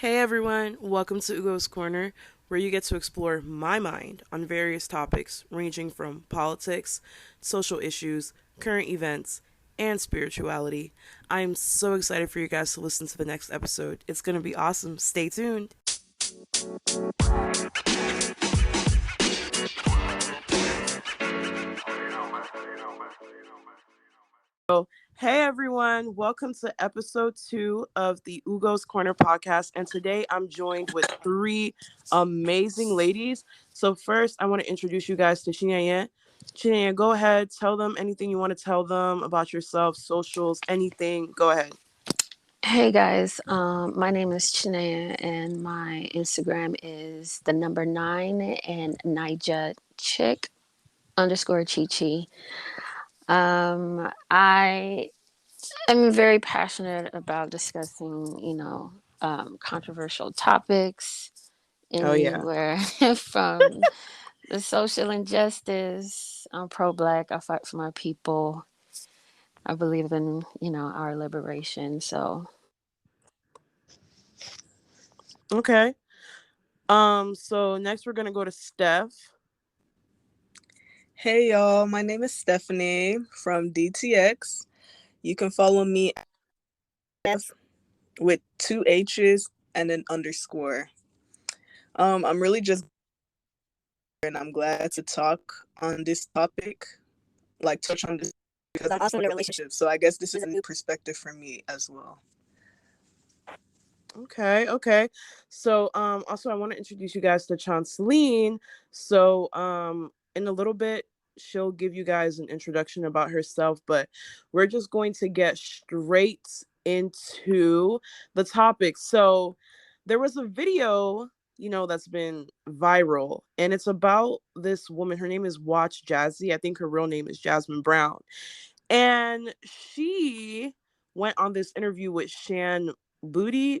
Hey everyone, welcome to Ugo's Corner, where you get to explore my mind on various topics ranging from politics, social issues, current events, and spirituality. I am so excited for you guys to listen to the next episode. It's going to be awesome. Stay tuned. So, hey everyone, welcome to episode 2 of the Ugo's Corner podcast. And today I'm joined with three amazing ladies. So, first, I want to introduce you guys to Chineye. Chineye, go ahead, tell them anything you want to tell them about yourself, socials, anything. Go ahead. Hey guys, my name is Chinea and my Instagram is the number 9 and Nija Chick underscore Chi Chi. I am very passionate about discussing, controversial topics Oh, yeah. anywhere from the social injustice. I'm pro black, I fight for my people. I believe in, our liberation. So Okay. So next we're gonna go to Steph. Hey y'all, my name is Stephanie from DTX. You can follow me with two H's and an underscore. I'm really just and I'm glad to talk on this topic, like touch on this because I'm also in a relationship. So I guess this is a new perspective for me as well. Okay. So also I want to introduce you guys to Chanceline. So in a little bit she'll give you guys an introduction about herself, but we're just going to get straight into the topic. So there was a video, that's been viral, and it's about this woman. Her name is Watch Jazzy. I think her real name is Jasmine Brown. And she went on this interview with Shan Booty.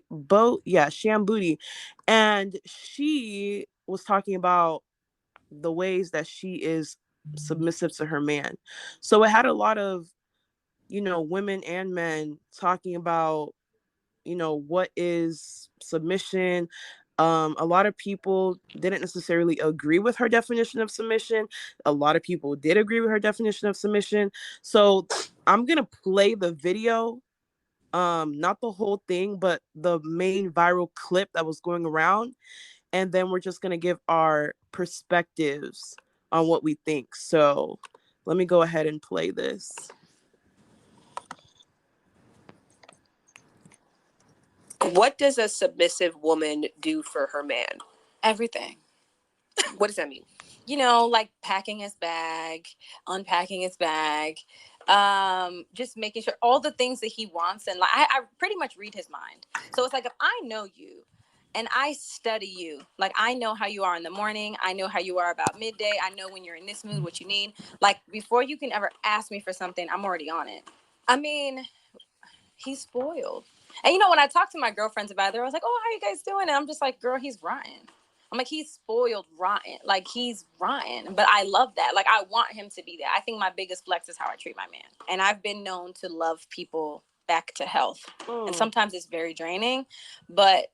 And she was talking about the ways that she is submissive to her man. So it had a lot of, women and men talking about, what is submission. A lot of people didn't necessarily agree with her definition of submission. A lot of people did agree with her definition of submission. So I'm gonna play the video, not the whole thing, but the main viral clip that was going around, and then we're just gonna give our perspectives on what we think. So let me go ahead and play this. What does a submissive woman do for her man? Everything. What does that mean? Like packing his bag, unpacking his bag, just making sure all the things that he wants. And like, I pretty much read his mind. So it's like, if I know you and I study you, like I know how you are in the morning, I know how you are about midday, I know when you're in this mood, what you need. Like before you can ever ask me for something, I'm already on it. I mean, he's spoiled. And when I talk to my girlfriends about it, I was like, "Oh, how you guys doing?" And I'm just like, "Girl, he's rotten." I'm like, he's spoiled rotten. Like, he's rotten. But I love that. Like, I want him to be there. I think my biggest flex is how I treat my man. And I've been known to love people back to health. And sometimes it's very draining. But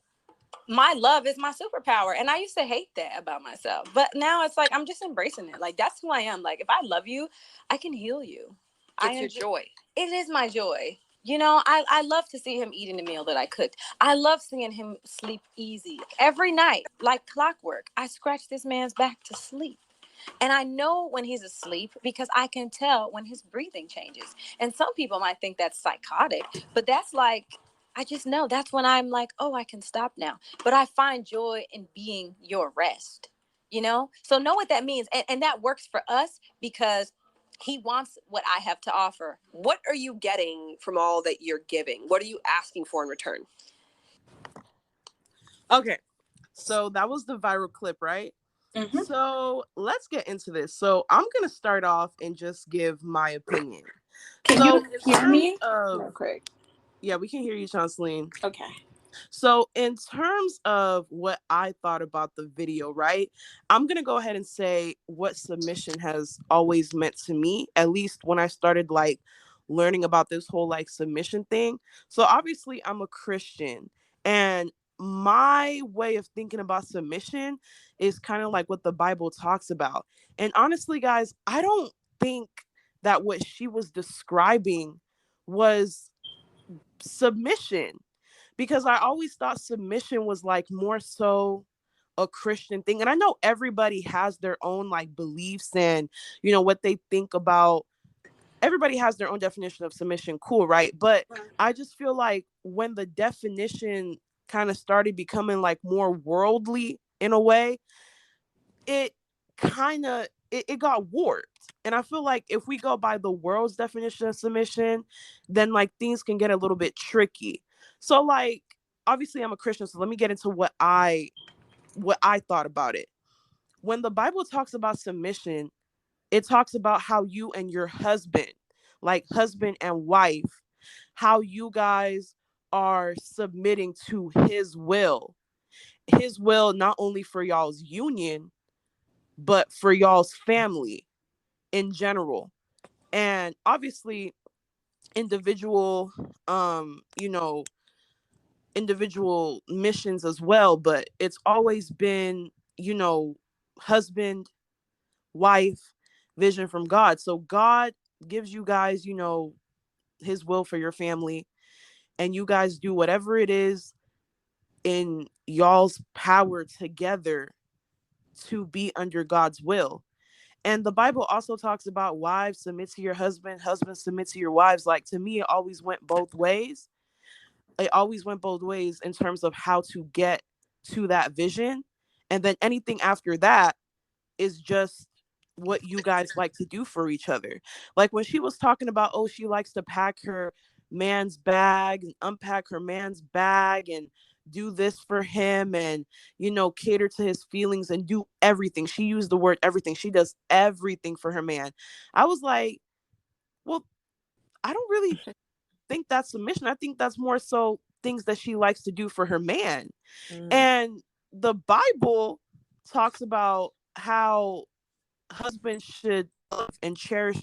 my love is my superpower. And I used to hate that about myself. But now it's like, I'm just embracing it. Like, that's who I am. Like, if I love you, I can heal you. It's your joy. It is my joy. I love to see him eating the meal that I cooked. I love seeing him sleep easy. Every night, like clockwork, I scratch this man's back to sleep. And I know when he's asleep because I can tell when his breathing changes. And some people might think that's psychotic, but that's like, I just know that's when I'm like, oh, I can stop now. But I find joy in being your rest. So know what that means. And that works for us because he wants what I have to offer. What are you getting from all that you're giving? What are you asking for in return? Okay, so that was the viral clip, right? Mm-hmm. So let's get into this. So I'm gonna start off and just give my opinion. Can you hear me? Real quick. Yeah, we can hear you, Chanceline. Okay. So in terms of what I thought about the video, right? I'm going to go ahead and say what submission has always meant to me, at least when I started like learning about this whole like submission thing. So obviously I'm a Christian, and my way of thinking about submission is kind of like what the Bible talks about. And honestly, guys, I don't think that what she was describing was submission, because I always thought submission was like more so a Christian thing. And I know everybody has their own like beliefs and, you know, what they think about. Everybody has their own definition of submission. Cool, right? But I just feel like when the definition kind of started becoming like more worldly in a way, it it got warped. And I feel like if we go by the world's definition of submission, then like things can get a little bit tricky. So like obviously I'm a Christian, so let me get into what I thought about it. When the Bible talks about submission, it talks about how you and your husband, like husband and wife, how you guys are submitting to his will. His will not only for y'all's union, but for y'all's family in general. And obviously individual you know, individual missions as well, but it's always been, you know, husband, wife, vision from God. So God gives you guys, you know, his will for your family, and you guys do whatever it is in y'all's power together to be under God's will. And the Bible also talks about wives submit to your husband, husbands submit to your wives. Like to me, it always went both ways. It always went both ways in terms of how to get to that vision. And then anything after that is just what you guys like to do for each other. Like when she was talking about, oh, she likes to pack her man's bag and unpack her man's bag and do this for him and, you know, cater to his feelings and do everything. She used the word everything. She does everything for her man. I was like, well, I don't really think that's submission. I think that's more so things that she likes to do for her man. And the Bible talks about how husbands should love and cherish,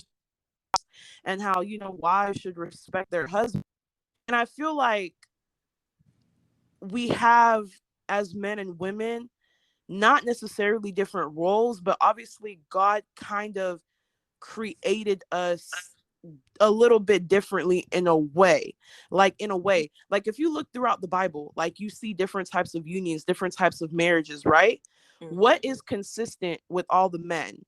and how, you know, wives should respect their husband. And I feel like we have, as men and women, not necessarily different roles, but obviously God kind of created us a little bit differently in a way. Like if you look throughout the Bible, like you see different types of unions, different types of marriages, right? What is consistent with all the men?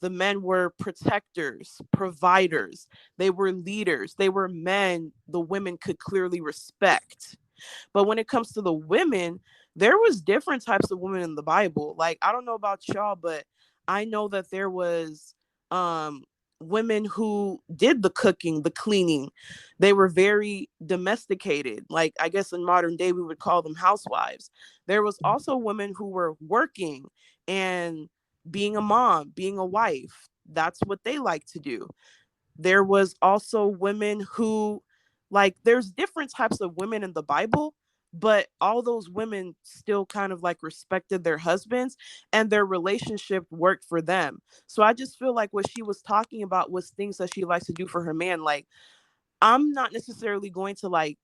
The men were protectors, providers, they were leaders, they were men the women could clearly respect. But when it comes to the women, there was different types of women in the Bible. Like I don't know about y'all, but I know that there was um women who did the cooking, the cleaning. They were very domesticated. Like I guess in modern day we would call them housewives. There was also women who were working and being a mom, being a wife. That's what they like to do. There was also women who, like there's different types of women in the Bible, but all those women still kind of like respected their husbands and their relationship worked for them. So I just feel like what she was talking about was things that she likes to do for her man. Like I'm not necessarily going to like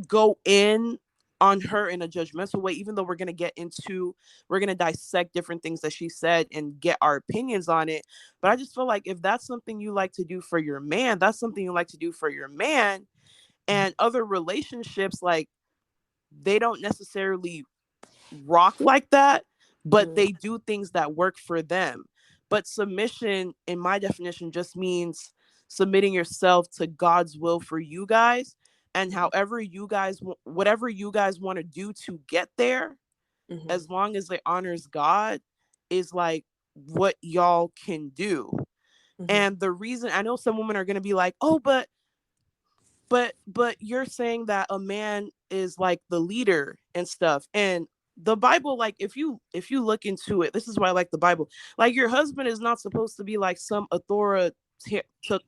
go in on her in a judgmental way, even though we're going to dissect different things that she said and get our opinions on it. But I just feel like if that's something you like to do for your man, that's something you like to do for your man. And other relationships, like they don't necessarily rock like that, but they do things that work for them. But submission, in my definition, just means submitting yourself to God's will for you guys. And however you guys, whatever you guys want to do to get there, as long as it honors God, is like what y'all can do. And the reason I know some women are going to be like, oh, but you're saying that a man is like the leader and stuff. And the Bible, like if you look into it, this is why I like the Bible. Like your husband is not supposed to be like some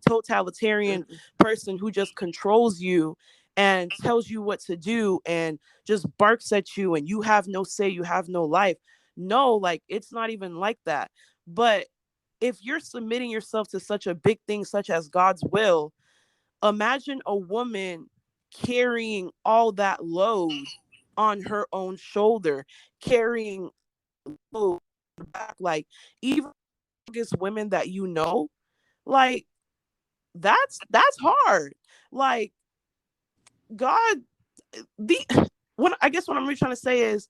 totalitarian person who just controls you and tells you what to do and just barks at you and you have no say, you have no life. No, like it's not even like that. But if you're submitting yourself to such a big thing such as God's will, imagine a woman carrying all that load on her own shoulder, carrying back, like even strongest women that you know, like that's hard. Like God, the what I guess what I'm really trying to say is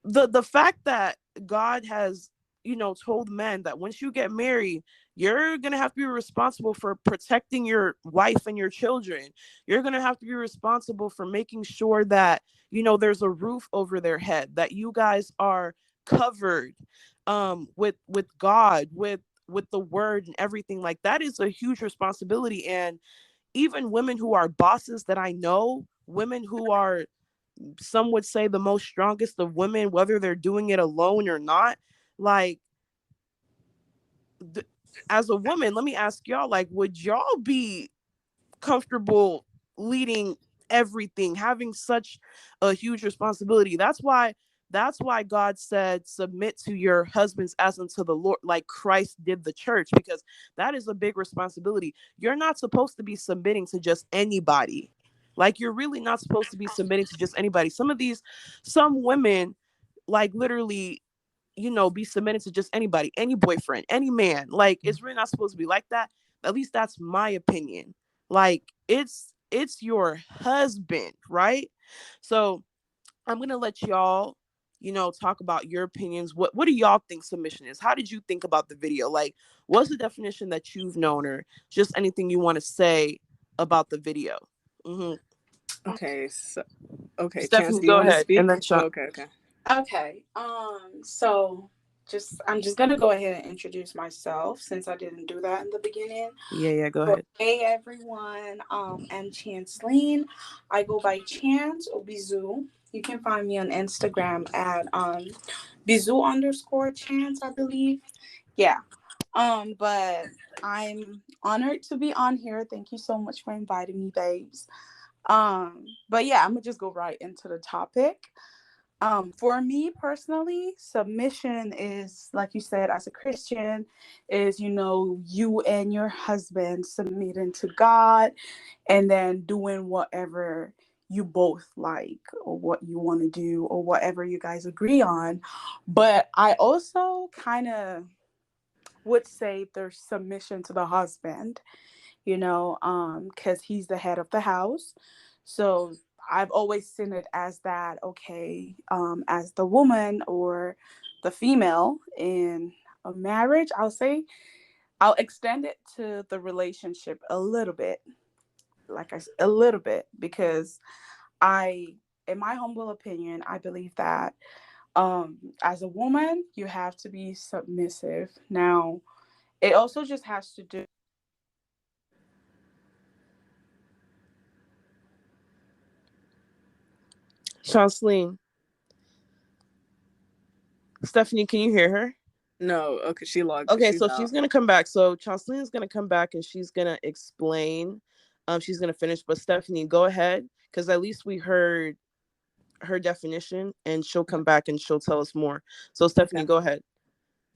the fact that God has, told men that once you get married, you're going to have to be responsible for protecting your wife and your children. You're going to have to be responsible for making sure that, there's a roof over their head, that you guys are covered with God, with the word and everything. Like that is a huge responsibility. And even women who are bosses that I know, women who are, some would say, the most strongest of women, whether they're doing it alone or not, like as a woman, let me ask y'all, like, would y'all be comfortable leading everything, having such a huge responsibility? That's why God said, submit to your husbands as unto the Lord, like Christ did the church, because that is a big responsibility. You're not supposed to be submitting to just anybody. Like, you're really not supposed to be submitting to just anybody. Some women, like, literally, be submitted to just anybody, any boyfriend, any man. Like, it's really not supposed to be like that. At least that's my opinion. Like, it's your husband, right? So I'm gonna let y'all, talk about your opinions. What do y'all think submission is? How did you think about the video? Like, what's the definition that you've known, or just anything you want to say about the video? Mm-hmm. Okay, so Chance, Stephanie, do you go want to ahead, and speak? then Oh, Sean. okay, okay. Okay. So I'm just gonna go ahead and introduce myself since I didn't do that in the beginning. Yeah, go So, ahead. hey everyone. I'm Chanceline. I go by Chance or Bizou. You can find me on Instagram at Bizou_Chance, I believe. Yeah. But I'm honored to be on here. Thank you so much for inviting me, babes. But yeah, I'm gonna just go right into the topic. For me personally, submission is, like you said, as a Christian, is, you and your husband submitting to God and then doing whatever you both like or what you want to do or whatever you guys agree on. But I also kind of would say there's submission to the husband, because he's the head of the house. So I've always seen it as that, okay, as the woman or the female in a marriage, I'll extend it to the relationship a little bit, a little bit, because in my humble opinion, I believe that as a woman, you have to be submissive. Now, it also just has to do. Chanceline. Stephanie, can you hear her? No, okay, she logged. Okay, She's so out. she's gonna come back. So Chanceline is gonna come back and she's gonna explain. She's gonna finish. But Stephanie, go ahead, because at least we heard her definition, and she'll come back and she'll tell us more. So Stephanie, Okay. go ahead.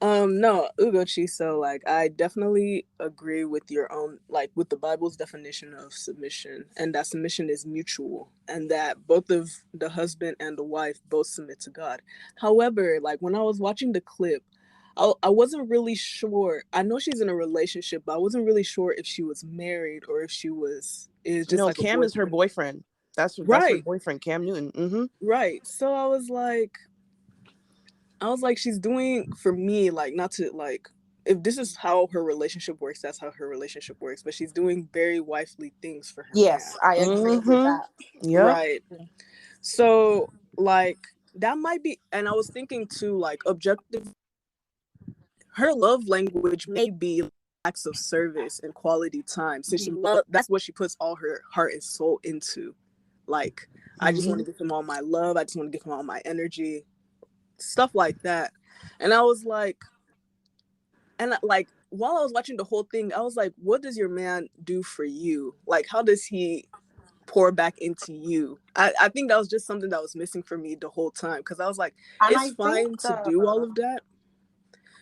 No, Ugochi. So, like, I definitely agree with your own, like, with the Bible's definition of submission, and that submission is mutual, and that both of the husband and the wife both submit to God. However, like, when I was watching the clip, I wasn't really sure. I know she's in a relationship, but I wasn't really sure if she was married or if she is just No, like a Cam is her boyfriend. boyfriend. That's her Right, boyfriend, Cam Newton. Mm-hmm. right. So I was like, she's doing, for me, like, not to, like, if this is how her relationship works, that's how her relationship works. But she's doing very wifely things for her man. Yes, I agree with Mm-hmm. that. Yep. Right. So, like, that might be, and I was thinking too, like, objective, her love language may be acts of service and quality time. Since that's what she puts all her heart and soul into. Like, I just want Mm-hmm. to give him all my love. I just want to give him all my energy, stuff like that. And I was like, while I was watching the whole thing, I was like, what does your man do for you? Like, how does he pour back into you? I think that was just something that was missing for me the whole time, because I was like, And it's fine to do all of that,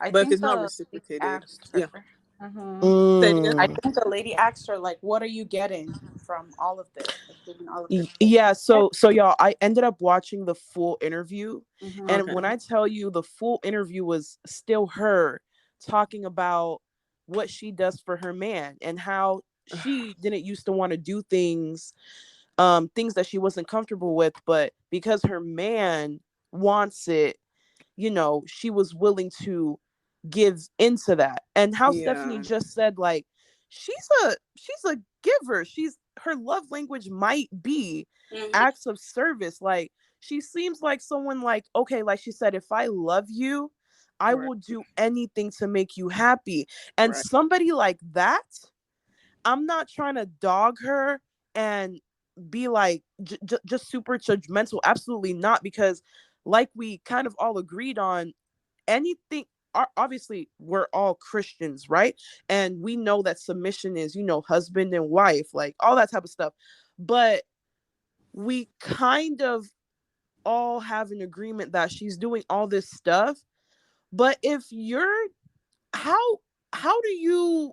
I but if think it's not the reciprocated, asked yeah. her. Say it again. I Mm. think the lady asked her, like, what are you getting from all of this? Like, doing all of this. Yeah, so y'all, I ended up watching the full interview, and Okay. when I tell you the full interview was still her talking about what she does for her man and how she didn't used to want to do things that she wasn't comfortable with, but because her man wants it, she was willing to give into that. And how Stephanie Yeah. just said, like, she's a giver. She's her love language might be Mhm. acts of service. Like, she seems like someone, like, okay, like she said, if I love you, I Right. will do anything to make you happy. And Right. somebody like that, I'm not trying to dog her and be like just super judgmental. Absolutely not, because like we kind of all agreed on, anything, obviously we're all Christians, right? And we know that submission is, husband and wife, like all that type of stuff. But we kind of all have an agreement that she's doing all this stuff. But if you're, how how do you,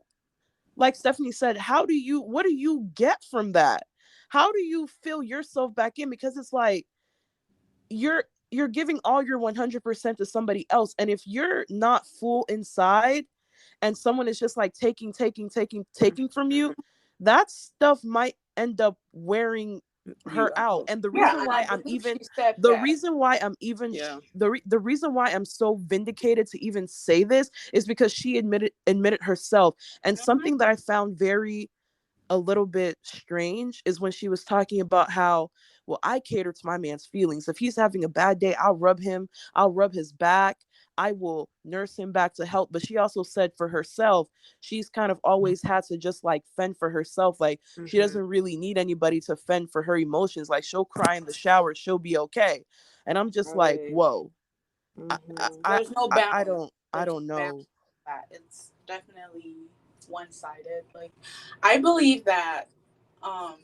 like Stephanie said, what do you get from that? How do you fill yourself back in? Because it's like you're giving all your 100% to somebody else, and if you're not full inside and someone is just like taking from you, that stuff might end up wearing her You out. out. And the Yeah, reason and I why believe she said that. Yeah. the reason why I'm so vindicated to even say this is because she admitted herself. And Mhm. something that I found very a little bit strange is when she was talking about how, well, I cater to my man's feelings. If he's having a bad day, I'll rub his back, I will nurse him back to health. But she also said for herself, she's kind of always had to just like fend for herself. Like, she Hmm. doesn't really need anybody to fend for her emotions. Like, she'll cry in the shower, she'll be okay. And I'm just like, Right. whoa. I I Hmm. I, There's no I balance. don't I There's don't no balance know. to that. It's definitely one sided. Like, I believe that, um,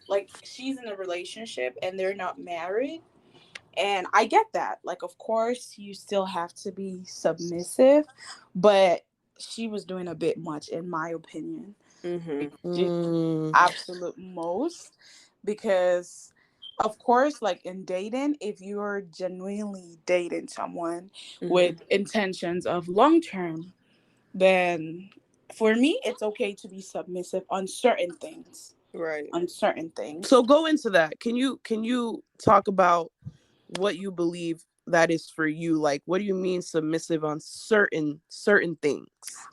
like, she's in a relationship and they're not married. And I get that. Like, of course, you still have to be submissive, but she was doing a bit much, in my opinion. Hmm. Like, just Mm, absolute most. Because, of course, like in dating, if you're genuinely dating someone Hmm. with intentions of long term, then for me, it's okay to be submissive on certain things. Right. On certain things. so go into that. Can you talk about what you believe that is for you? Like, what do you mean submissive on certain things?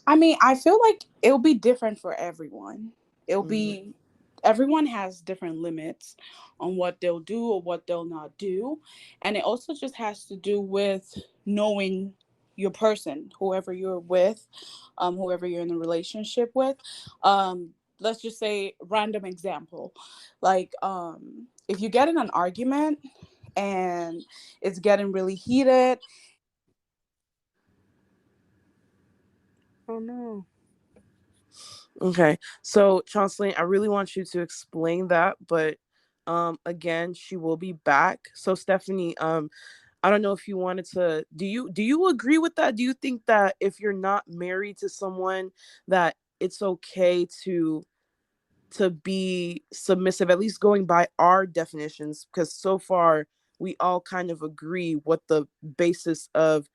I mean, I feel like it'll be different for everyone. It'll Mm-hmm. be Everyone has different limits on what they'll do or what they'll not do. And it also just has to do with knowing your person, whoever you're with, whoever you're in a relationship with. Let's just say random example. Like, if you get in an argument and it's getting really heated. Oh no. Okay, so Jocelyn, I really want you to explain that, but again, she will be back. So Stephanie, I don't know if you wanted to, do you agree with that? Do you think that if you're not married to someone, that it's okay to be submissive, at least going by our definitions? Because so far we all kind of agree what the basis of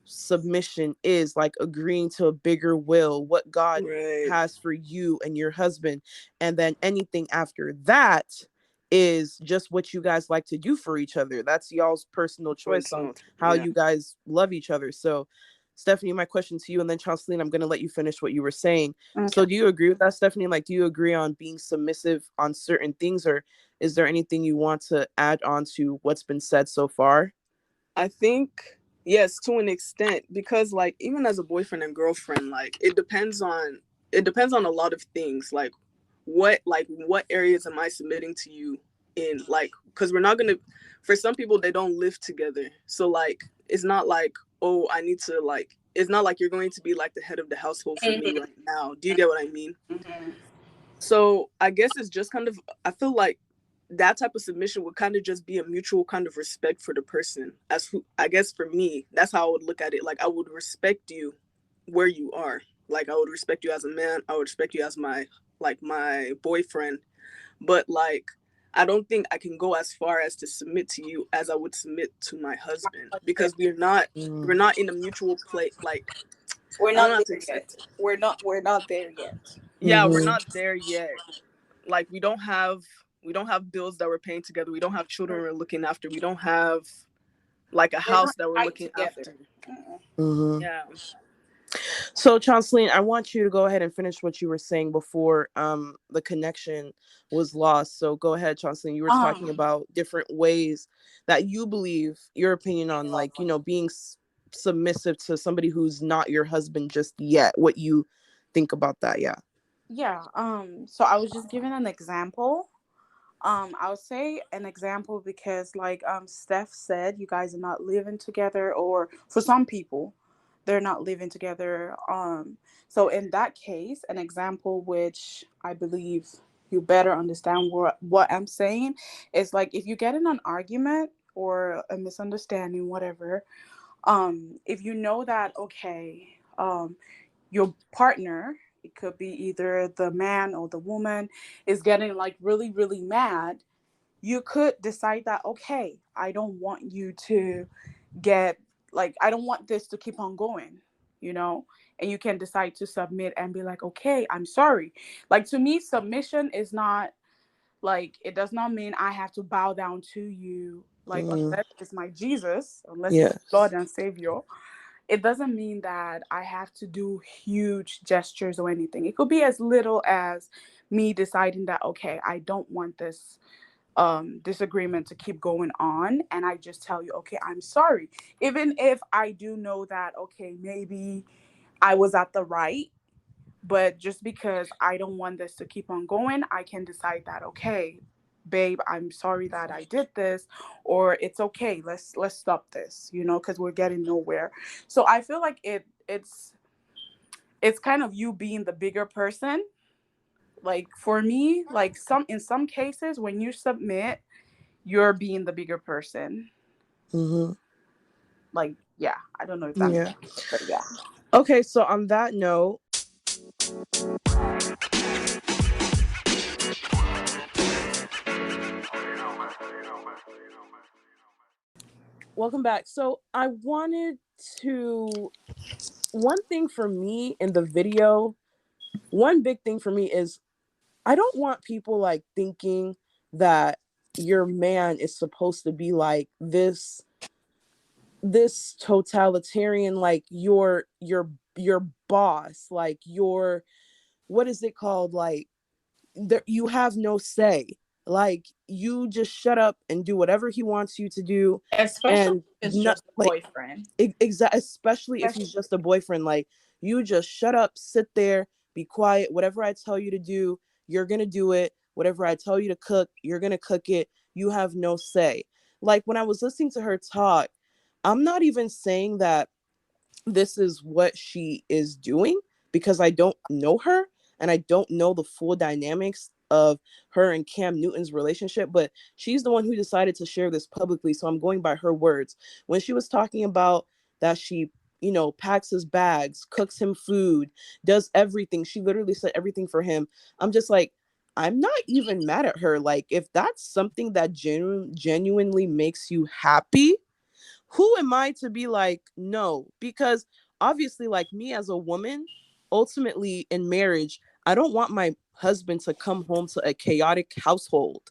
submission is, like agreeing to a bigger will, what God Right. has for you and your husband. And then anything after that is just what you guys like to do for each other. That's y'all's personal choice on Personal. how Yeah. you guys love each other. So, Stephanie, my question to you, and then Chanceline, I'm going to let you finish what you were saying. Okay. So, do you agree with that, Stephanie? Like, do you agree on being submissive on certain things, or is there anything you want to add on to what's been said so far? I think yes, to an extent, because like even as a boyfriend and girlfriend, like it depends on a lot of things. Like what areas am I submitting to you in? Like, because we're not gonna. For some people, they don't live together, so like it's not like, oh, I need to like. It's not like you're going to be like the head of the household for me right now. Do you get what I mean? Mhm. So I guess it's just kind of, I feel like that type of submission would kind of just be a mutual kind of respect for the person. As who, I guess for me, that's how I would look at it. Like I would respect you where you are. Like, I would respect you as a man. I would respect you as my boyfriend. But like, I don't think I can go as far as to submit to you as I would submit to my husband, because we're Mm. not in a mutual play. Like, We're I don't know not how to there explain yet. it. We're not there yet. Yeah, we're Mhm. not there yet. Like, we don't have bills that we're paying together. We don't have children we're looking after. We don't have like a We're not house that we're tied looking together. after. Mm-mm. Mhm. Yeah. So, Chanceline, I want you to go ahead and finish what you were saying before the connection was lost. So, go ahead, Chanceline. You were talking Um, about different ways that you believe your opinion on, like, being submissive to somebody who's not your husband just yet. What you think about that? Yeah. yeah. So I was just giving an example. I would say an example because, like, Steph said, you guys are not living together, or for some people, they're not living together. So in that case, an example which I believe you better understand what I'm saying is, like, if you get in an argument or a misunderstanding, whatever, if you know that, okay, your partner, it could be either the man or the woman, is getting like really really mad, you could decide that, okay, I don't want you to get, like, I don't want this to keep on going, you know. And you can decide to submit and be like, okay, I'm sorry. Like, to me, submission is not, like, it does not mean I have to bow down to you, like, Mm. unless it's my Jesus, unless it's Lord Yes. and Savior. It doesn't mean that I have to do huge gestures or anything. It could be as little as me deciding that, okay, I don't want this disagreement to keep going on, and I just tell you, okay, I'm sorry. Even if I do know that, okay, maybe I was at the right, but just because I don't want this to keep on going, I can decide that, okay, babe, I'm sorry that I did this, or it's okay, let's stop this, because we're getting nowhere. So I feel like it's kind of you being the bigger person. Like, for me, like, in some cases when you submit, you're being the bigger person. Mm-hmm. Like, yeah, I don't know if that makes Yeah. sense, but yeah. Okay. So on that note, welcome back. So I wanted to, one thing for me in the video, one big thing for me is I don't want people like thinking that your man is supposed to be like this totalitarian, like your boss, like your, what is it called, like there, you have no say, like you just shut up and do whatever he wants you to do. Especially And if it's not just a like, boyfriend. especially if he's just a boyfriend, like you just shut up, sit there, be quiet, whatever I tell you to do, you're gonna do it, whatever I tell you to cook, you're gonna cook it, you have no say. Like when I was listening to her talk, I'm not even saying that this is what she is doing, because I don't know her and I don't know the full dynamics of her and Cam Newton's relationship, but she's the one who decided to share this publicly. So I'm going by her words. When she was talking about that she, packs his bags, cooks him food, does everything, she literally said everything for him. I'm just like, I'm not even mad at her. Like, if that's something that genuinely makes you happy, who am I to be like, no? Because obviously, like me as a woman, ultimately in marriage, I don't want my husband to come home to a chaotic household.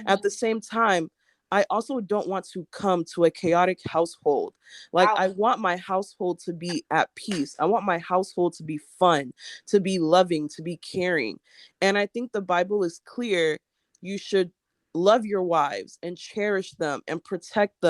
At the Mhm. same time, I also don't want to come to a chaotic household. Like, Out. I want my household to be at peace. I want my household to be fun, to be loving, to be caring. And I think the Bible is clear. You should love your wives and cherish them, protect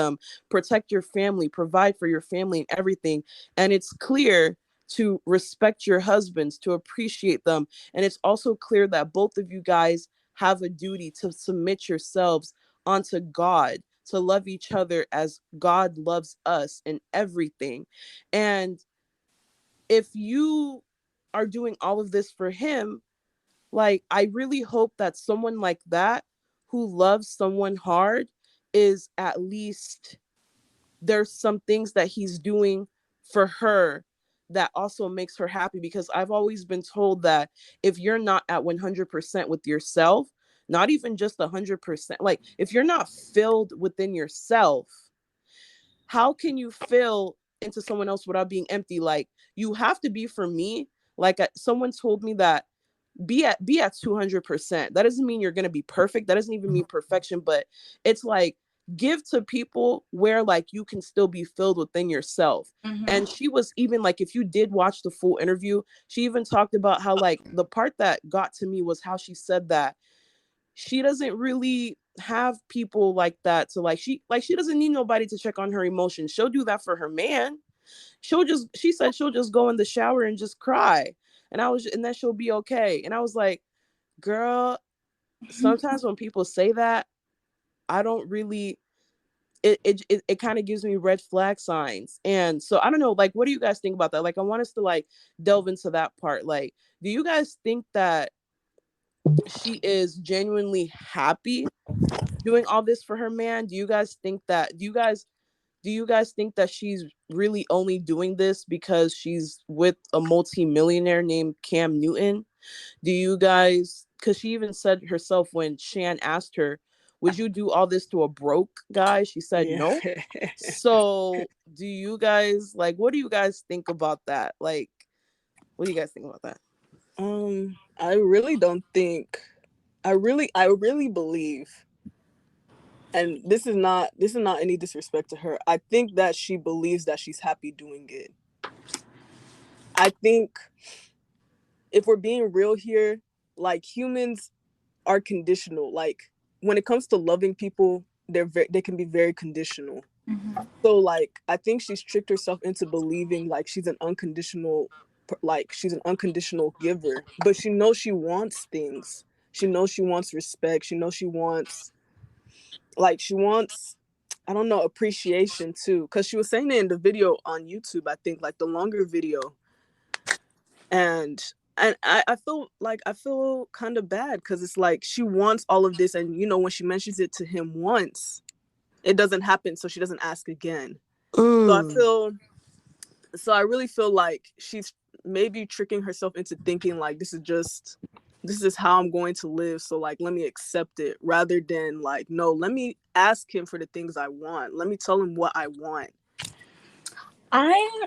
your family, provide for your family and everything. And it's clear to respect your husbands, to appreciate them. And it's also clear that both of you guys have a duty to submit yourselves onto God, to love each other as God loves us in everything. And if you are doing all of this for him, like, I really hope that someone like that who loves someone hard is at least, there's some things that he's doing for her that also makes her happy, because I've always been told that if you're not at 100% with yourself, not even just 100%, like if you're not filled within yourself, how can you fill into someone else without being empty? Like, you have to be, for me, like someone told me that be at 200%. That doesn't mean you're going to be perfect. That doesn't even mean perfection, but it's like, give to people where like you can still be filled within yourself. And she was even like, if you did watch the full interview, she even talked about how, like, the part that got to me was how she said that she doesn't really have people like that to, like, she doesn't need nobody to check on her emotions. She'll do that for her man. She said she'll just go in the shower and just cry. And then she'll be okay. And I was like, girl, sometimes when people say that, I don't really, it kind of gives me red flag signs. And so I don't know, like, what do you guys think about that? Like, I want us to like delve into that part. Like, do you guys think that she is genuinely happy doing all this for her man? Do you guys think that she's really only doing this because she's with a multi-millionaire named Cam Newton? Do you guys, because she even said herself when Shan asked her, would you do all this to a broke guy? She said Yeah. no. So do you guys, like, what do you guys think about that? Like, what do you guys think about that? I really don't think. I really believe, and this is not any disrespect to her. I think that she believes that she's happy doing it. I think, if we're being real here, like, humans are conditional. Like, when it comes to loving people, they can be very conditional. So, like, I think she's tricked herself into believing like she's an unconditional giver, but she knows she wants things. She knows she wants respect. She knows she wants, I don't know, appreciation too, because she was saying it in the video on YouTube, I think, like the longer video. And I feel kind of bad, because it's like she wants all of this, and when she mentions it to him once, it doesn't happen, so she doesn't ask again. So I really feel like she's maybe tricking herself into thinking like, this is how I'm going to live, so like, let me accept it, rather than like, no, let me ask him for the things I want. Let me tell him what I want. I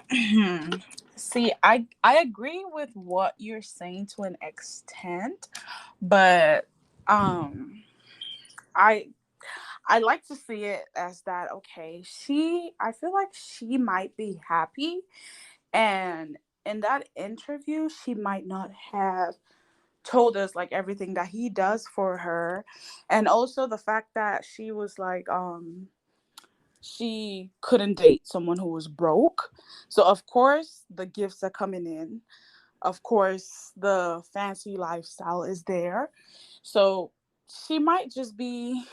see. I agree with what you're saying to an extent, but I like to see it as that, okay, I feel like she might be happy, and in that interview she might not have told us like everything that he does for her, and also the fact that she was like she couldn't date someone who was broke. So of course the gifts are coming in, of course the fancy lifestyle is there. So she might just be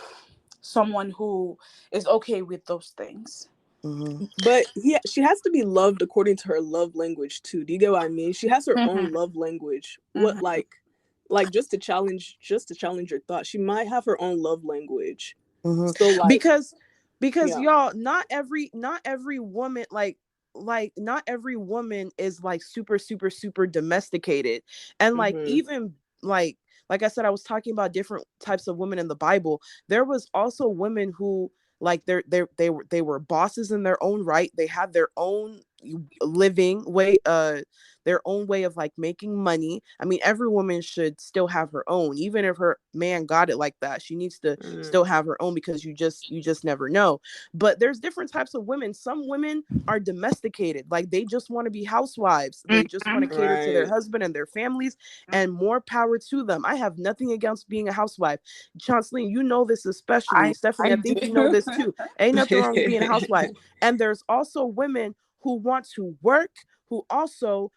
someone who is okay with those things. Mm-hmm. But she has to be loved according to her love language too. Do you get what I mean? She has her own Mm-hmm. love language. What, Mm-hmm. like, just to challenge your thought, she might have her own love language. Mm-hmm. So like, because yeah. y'all, not every woman, like not every woman is like super super super domesticated. And like, Mhm. even like I said, I was talking about different types of women in the Bible. There was also women who, like, they were bosses in their own right. They had their own living way, their own way of like making money. I mean, every woman should still have her own. Even if her man got it like that, she needs to still have her own, because you just never know. But there's different types of women. Some women are domesticated, like they just want to be housewives. They just want to cater to their Right. husband and their families, and more power to them. I have nothing against being a housewife. Chanceline, you know this, especially Stephanie, I I think you know do. this too. Ain't nothing wrong with being a housewife. And there's also women who want to work, who also,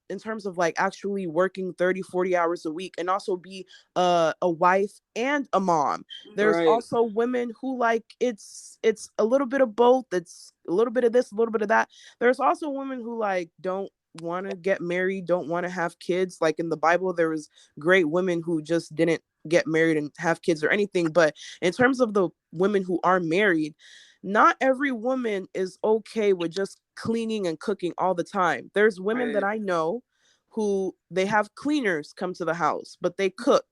in terms of like actually working 30-40 hours a week, and also be a wife and a mom. There's Right. also women who, like, it's a little bit of both. It's a little bit of this, a little bit of that. There's also women who like don't want to get married, don't want to have kids. Like in the Bible, there was great women who just didn't get married and have kids or anything. But in terms of the women who are married, not every woman is okay with just cleaning and cooking all the time. There's women that I know who they have cleaners come to the house, but they cook.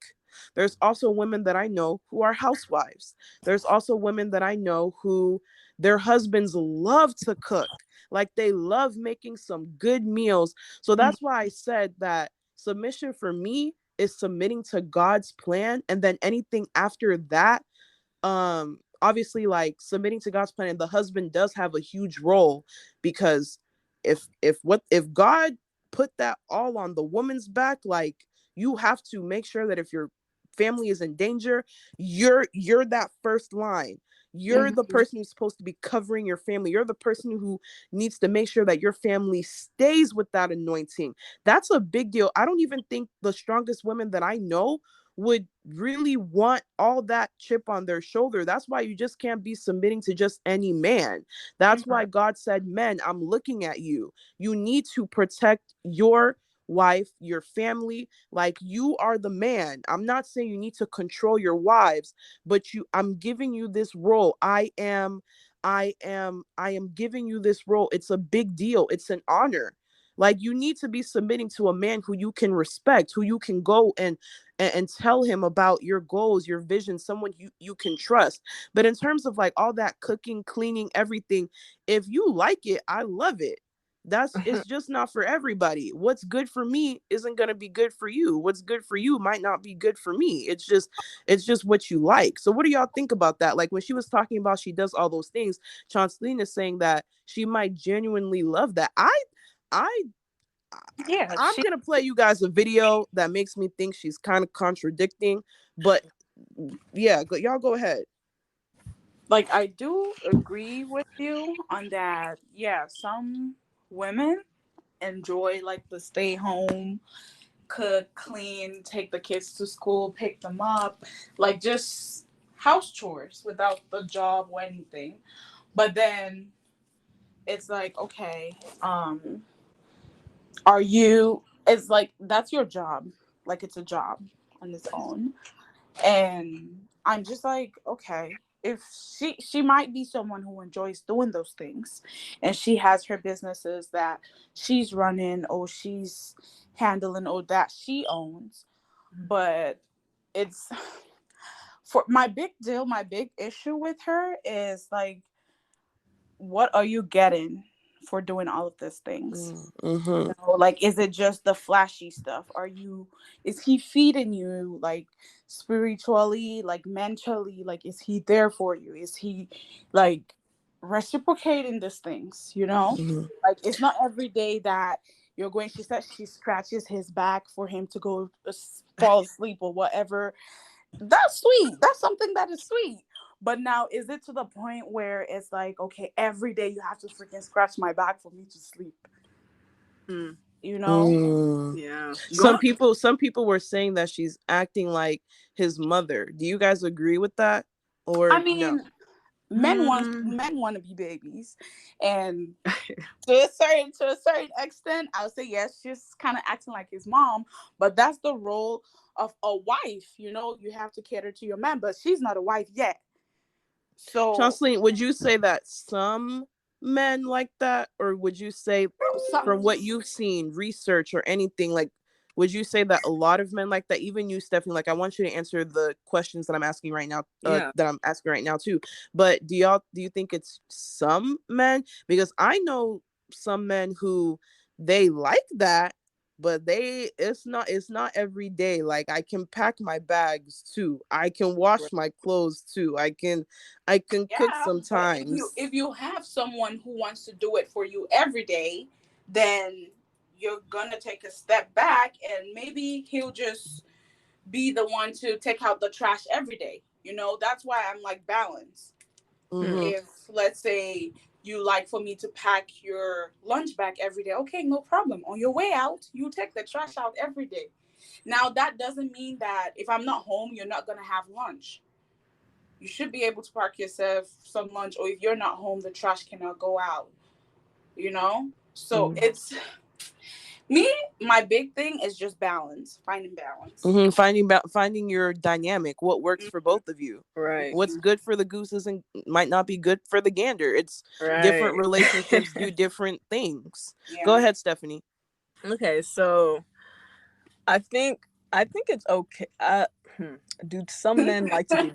There's also women that I know who are housewives. There's also women that I know who their husbands love to cook. Like they love making some good meals. So Mhm. that's why I said that submission for me is submitting to God's plan. And then anything after that, obviously like submitting to God's plan, and the husband does have a huge role, because if God put that all on the woman's back, like you have to make sure that if your family is in danger, you're that first line. You're the Mhm. person who's supposed to be covering your family. You're the person who needs to make sure that your family stays with that anointing. That's a big deal. I don't even think the strongest women that I know would really want all that chip on their shoulder. That's why you just can't be submitting to just any man. That's why God said, men, I'm looking at you. You need to protect your wife, your family, like you are the man. I'm not saying you need to control your wives, but I'm giving you this role. I am giving you this role. It's a big deal. It's an honor. Like you need to be submitting to a man who you can respect, who you can go and tell him about your goals, your vision, someone you can trust. But in terms of like all that cooking, cleaning, everything, if you like it, I love it. That's It's just not for everybody. What's good for me isn't going to be good for you. What's good for you might not be good for me. It's just what you like. So what do y'all think about that? Like when she was talking about she does all those things, Chanceline is saying that she might genuinely love that. I Yeah, I'm gonna play you guys a video that makes me think she's kind of contradicting, but yeah, y'all go ahead. like I do agree with you on that. Yeah, some women enjoy like the stay home, cook, clean, take the kids to school, pick them up, like just house chores without the job or anything. But then it's like, okay, are you, it's like that's your job. Like it's a job on its own. And I'm just like, okay, if she might be someone who enjoys doing those things, and she has her businesses that she's running or she's handling or that she owns, but it's for my big deal, my big issue with her is like, what are you getting for doing all of these things? Mm-hmm. You know, like, is it just the flashy stuff? Is he feeding you like spiritually, like mentally? Like, is he there for you? Is he like reciprocating these things? You know, Mm-hmm. like it's not every day that you're going. She said she scratches his back for him to go fall asleep or whatever. That's sweet. That's something that is sweet. But now, is it to the point where it's like, okay, every day you have to freaking scratch my back for me to sleep? Mm, You know? Mm. yeah. Some people were saying that she's acting like his mother. Do you guys agree with that, or I no? mean, Mm, men want to be babies, and to a certain extent, I would say yes, she's kind of acting like his mom. But that's the role of a wife. You know, you have to cater to your man, but she's not a wife yet. So Jocelyn, would you say that some men like that, or would you say some, from what you've seen, research or anything, like would you say that a lot of men like that? Even you, Stephanie, like I want you to answer the questions that I'm asking right now, yeah. that I'm asking right now too. But do you think it's some men? Because I know some men who they like that, but it's not every day. Like I can pack my bags too. I can wash my clothes too. I can cook yeah, but if you sometimes. if you have someone who wants to do it for you every day, then you're gonna take a step back, and maybe he'll just be the one to take out the trash every day. You know, that's why I'm like balance. Hmm. Mm-hmm. If let's say you like for me to pack your lunch bag every day, okay, no problem. On your way out, you take the trash out every day. Now that doesn't mean that if I'm not home, you're not gonna have lunch. You should be able to pack yourself some lunch, or if you're not home, the trash cannot go out. You know, so Mm-hmm. Me, my big thing is just balance, finding balance. Finding your dynamic, what works for both of you. Right. What's good for the gooses and might not be good for the gander. It's different Right. relationships do different things. Yeah. Go ahead, Stephanie. Okay, so I think it's okay. Do some men like to be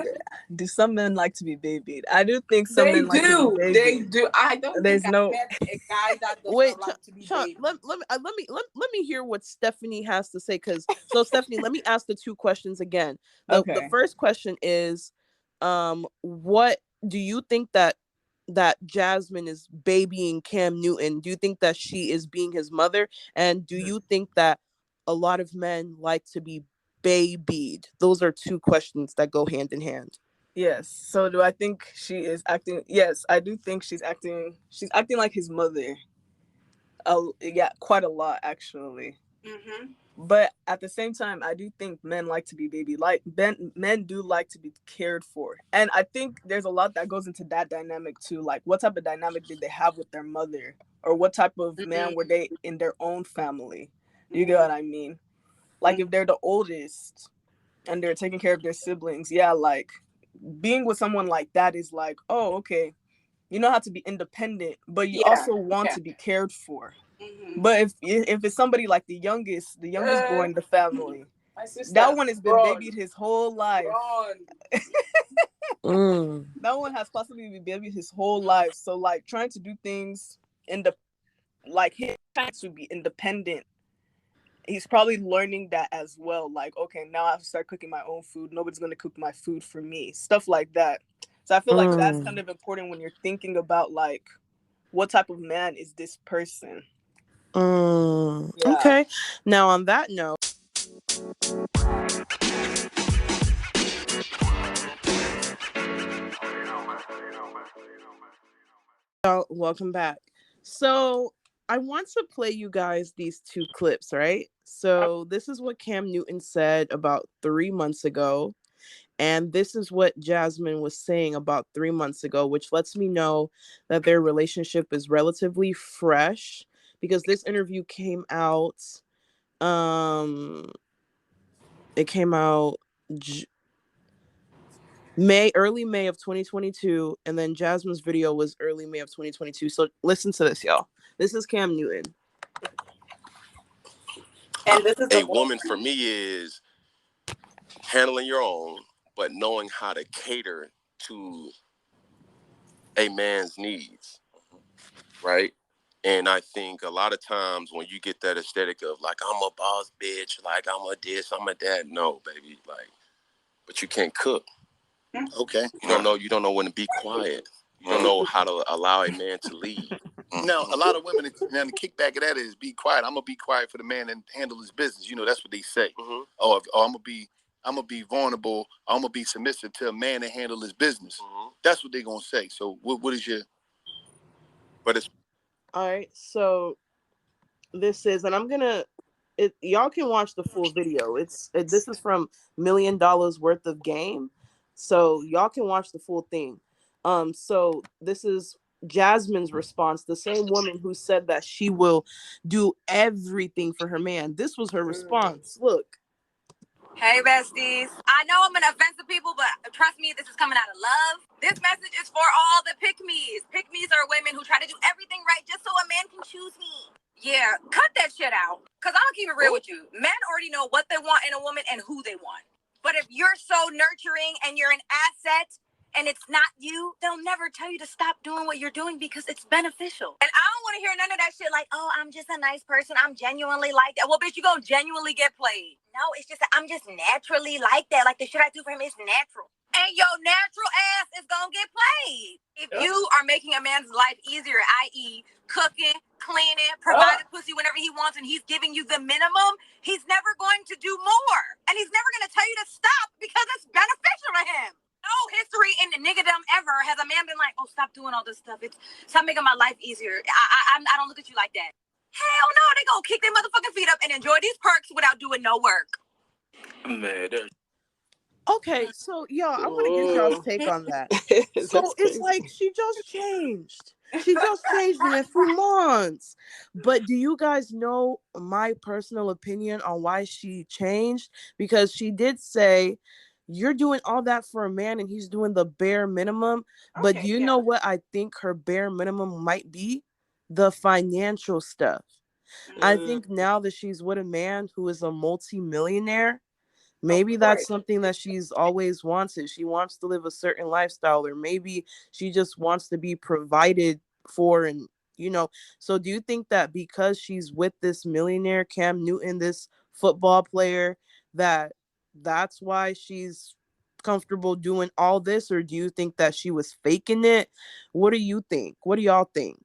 do some men like to be babied? I do think some They men like to be do. babied. They do. I don't There's think no I met a guy that does Wait, not like to be Sean, babied. let me hear what Stephanie has to say. Because so Stephanie, let me ask the two questions again. The Okay. first question is, what do you think that Jasmine is babying Cam Newton? Do you think that she is being his mother? And do you think that a lot of men like to be babied? Those are two questions that go hand in hand. Yes. So do I think she is acting? Yes, I do think she's acting. She's acting like his mother. Yeah, quite a lot actually. Mm-hmm. But at the same time, I do think men like to be baby. Like men do like to be cared for, and I think there's a lot that goes into that dynamic too. Like, what type of dynamic did they have with their mother, or what type of man were they in their own family? You get what I mean? Like, if they're the oldest and they're taking care of their siblings, yeah, like being with someone like that is like, oh, okay, you know how to be independent, but you also want to be cared for. Mm-hmm. But if it's somebody like the youngest boy in the family, that one has been babied his whole life. That one has possibly been babied his whole life. So like trying to do things like him trying to be independent, he's probably learning that as well. Like, okay, now I have to start cooking my own food. Nobody's gonna cook my food for me. Stuff like that. So I feel like that's kind of important when you're thinking about like what type of man is this person. Yeah. Okay. Now on that note, welcome back. So I want to play you guys these two clips, right? So this is what Cam Newton said about 3 months ago. And this is what Jasmine was saying about 3 months ago, which lets me know that their relationship is relatively fresh because this interview came out. It came out early May of 2022, and then Jasmine's video was early May of 2022. So listen to this, y'all. This is Cam Newton. And this is a woman for me is handling your own, but knowing how to cater to a man's needs, right? And I think a lot of times when you get that aesthetic of like, I'm a boss bitch, like I'm a this, I'm a that, no, baby, like, but you can't cook. Okay. You don't know when to be quiet. You don't know how to allow a man to lead. Now, a lot of women, now the kickback of that is be quiet. I'm gonna be quiet for the man and handle his business. You know, that's what they say. Mm-hmm. Oh, I'm gonna be vulnerable. I'm gonna be submissive to a man and handle his business. Mm-hmm. That's what they're gonna say. So, what is your? But it's all right. So this is, and I'm gonna. Y'all can watch the full video. This is from $1 Million Worth of Game, so y'all can watch the full thing. So this is Jasmine's response, the same woman who said that she will do everything for her man. This was her response. Look. Hey, besties. I know I'm gonna offend some people, but trust me, this is coming out of love. This message is for all the pick-me's. Pick-me's are women who try to do everything right just so a man can choose me. Yeah, cut that shit out. Because I'm gonna keep it real with you. Men already know what they want in a woman and who they want. But if you're so nurturing and you're an asset and it's not you, they'll never tell you to stop doing what you're doing because it's beneficial. And I don't want to hear none of that shit like, oh, I'm just a nice person. I'm genuinely like that. Well, bitch, you gonna genuinely get played. No, it's just that I'm just naturally like that. Like the shit I do for him is natural. And your natural ass is gonna get played. If you are making a man's life easier, i.e. cooking, cleaning, providing pussy whenever he wants, and he's giving you the minimum, he's never going to do more. And he's never gonna tell you to stop because it's beneficial to him. No history in the niggadom ever has a man been like, oh, stop doing all this stuff. Stop making my life easier. I don't look at you like that. Hell no, they gonna kick their motherfucking feet up and enjoy these perks without doing no work. man. Okay, so y'all, I want to get y'all's take on that. So it's like she just changed. She just changed in a few months. But do you guys know my personal opinion on why she changed? Because she did say, you're doing all that for a man and he's doing the bare minimum. But do Okay, you yeah. know what I think her bare minimum might be? The financial stuff. I Mm, think now that she's with a man who is a multi-millionaire, Of maybe that's course. something that she's always wanted. She wants to live a certain lifestyle, or maybe she just wants to be provided for. And, you know, so do you think that because she's with this millionaire, Cam Newton, this football player, that that's why she's comfortable doing all this? Or do you think that she was faking it? What do you think? What do y'all think?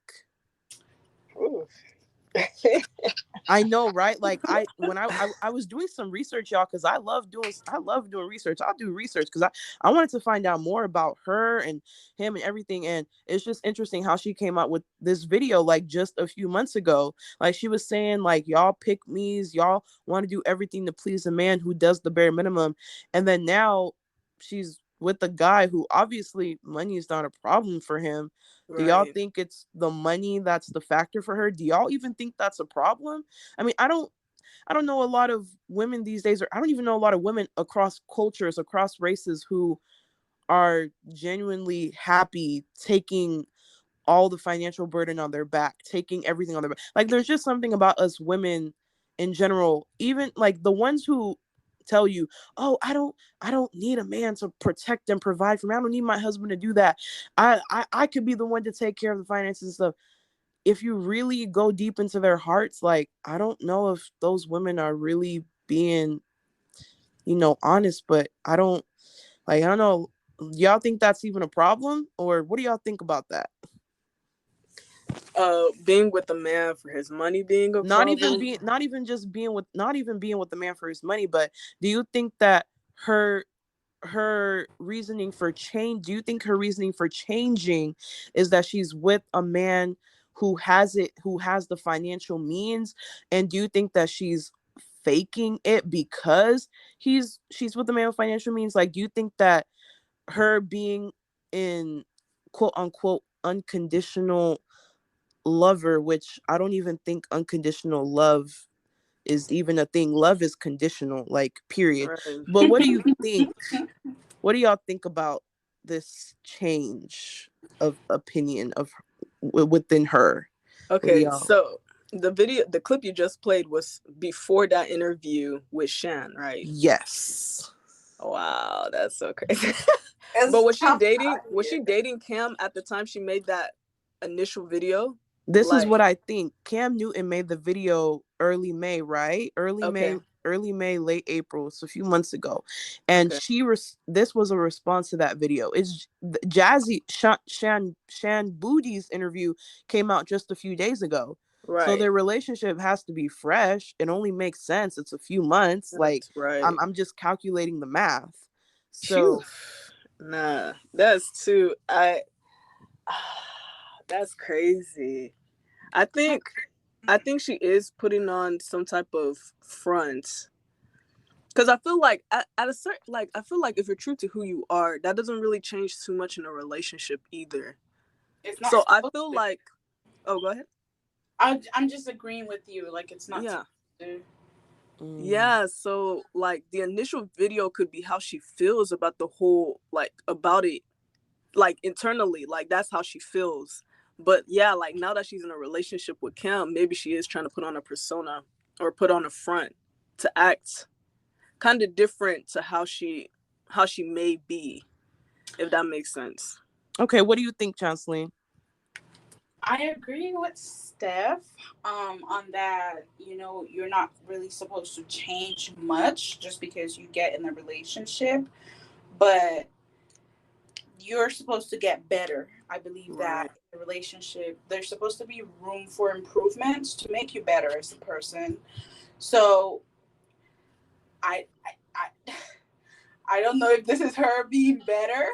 ooh. I know, right? Like I was doing some research, y'all, because I love doing research. I'll do research because I wanted to find out more about her and him and everything. And it's just interesting how she came out with this video like just a few months ago. Like she was saying, like, y'all pick me's, y'all want to do everything to please a man who does the bare minimum. And then now she's with a guy who obviously money is not a problem for him. Do y'all Right. think it's the money that's the factor for her? Do y'all even think that's a problem? I mean, I don't know a lot of women these days, or I don't even know a lot of women across cultures, across races who are genuinely happy taking all the financial burden on their back, taking everything on their back. Like there's just something about us women in general, even like the ones who tell you, "Oh, I don't need a man to protect and provide for me. I don't need my husband to do that. I could be the one to take care of the finances and stuff." If you really go deep into their hearts, like I don't know if those women are really being, honest, but I don't know. Y'all think that's even a problem? Or what do y'all think about that? Being with a man for his money being a Not even problem. being not even just being with not even being with the man for his money, but do you think that her her reasoning for change do you think her reasoning for changing is that she's with a man who has the financial means? And do you think that she's faking it because she's with a man with financial means? Like, do you think that her being in quote unquote unconditional lover, which I don't even think unconditional love is even a thing. Love is conditional, like, period. Right. But what do you think? What do y'all think about this change of opinion within her? What do Okay, y'all? so the clip you just played was before that interview with Shan, right? Yes. Wow, that's so crazy. But It's tough out was here. she dating Cam at the time she made that initial video? This is Like, what I think. Cam Newton made the video early May, right? okay, Early May, late April. It's a few months ago. And okay, this was a response to that video. It's Jazzy Shan Booty's interview came out just a few days ago. So right. their relationship has to be fresh. It only makes sense. It's a few months. Like That's right. I'm just calculating the math. Phew. So Nah, that's too. That's crazy. I think, I think she is putting on some type of front. Because I feel like at a certain, like, I feel like if you're true to who you are, that doesn't really change too much in a relationship either. It's not So I supposed feel to. like, oh, go ahead. I'm just agreeing with you. Like it's not Yeah. supposed to. mm, Yeah. So, like, the initial video could be how she feels about the whole, like, about it, like, internally. Like, that's how she feels. But yeah, like, now that she's in a relationship with Cam, maybe she is trying to put on a persona or put on a front to act kind of different to how she may be, if that makes sense. okay, what do you think, Chanceline? I agree with Steph on that, you're not really supposed to change much just because you get in a relationship, but you're supposed to get better. I believe that Right. in a relationship, there's supposed to be room for improvements to make you better as a person. So I I don't know if this is her being better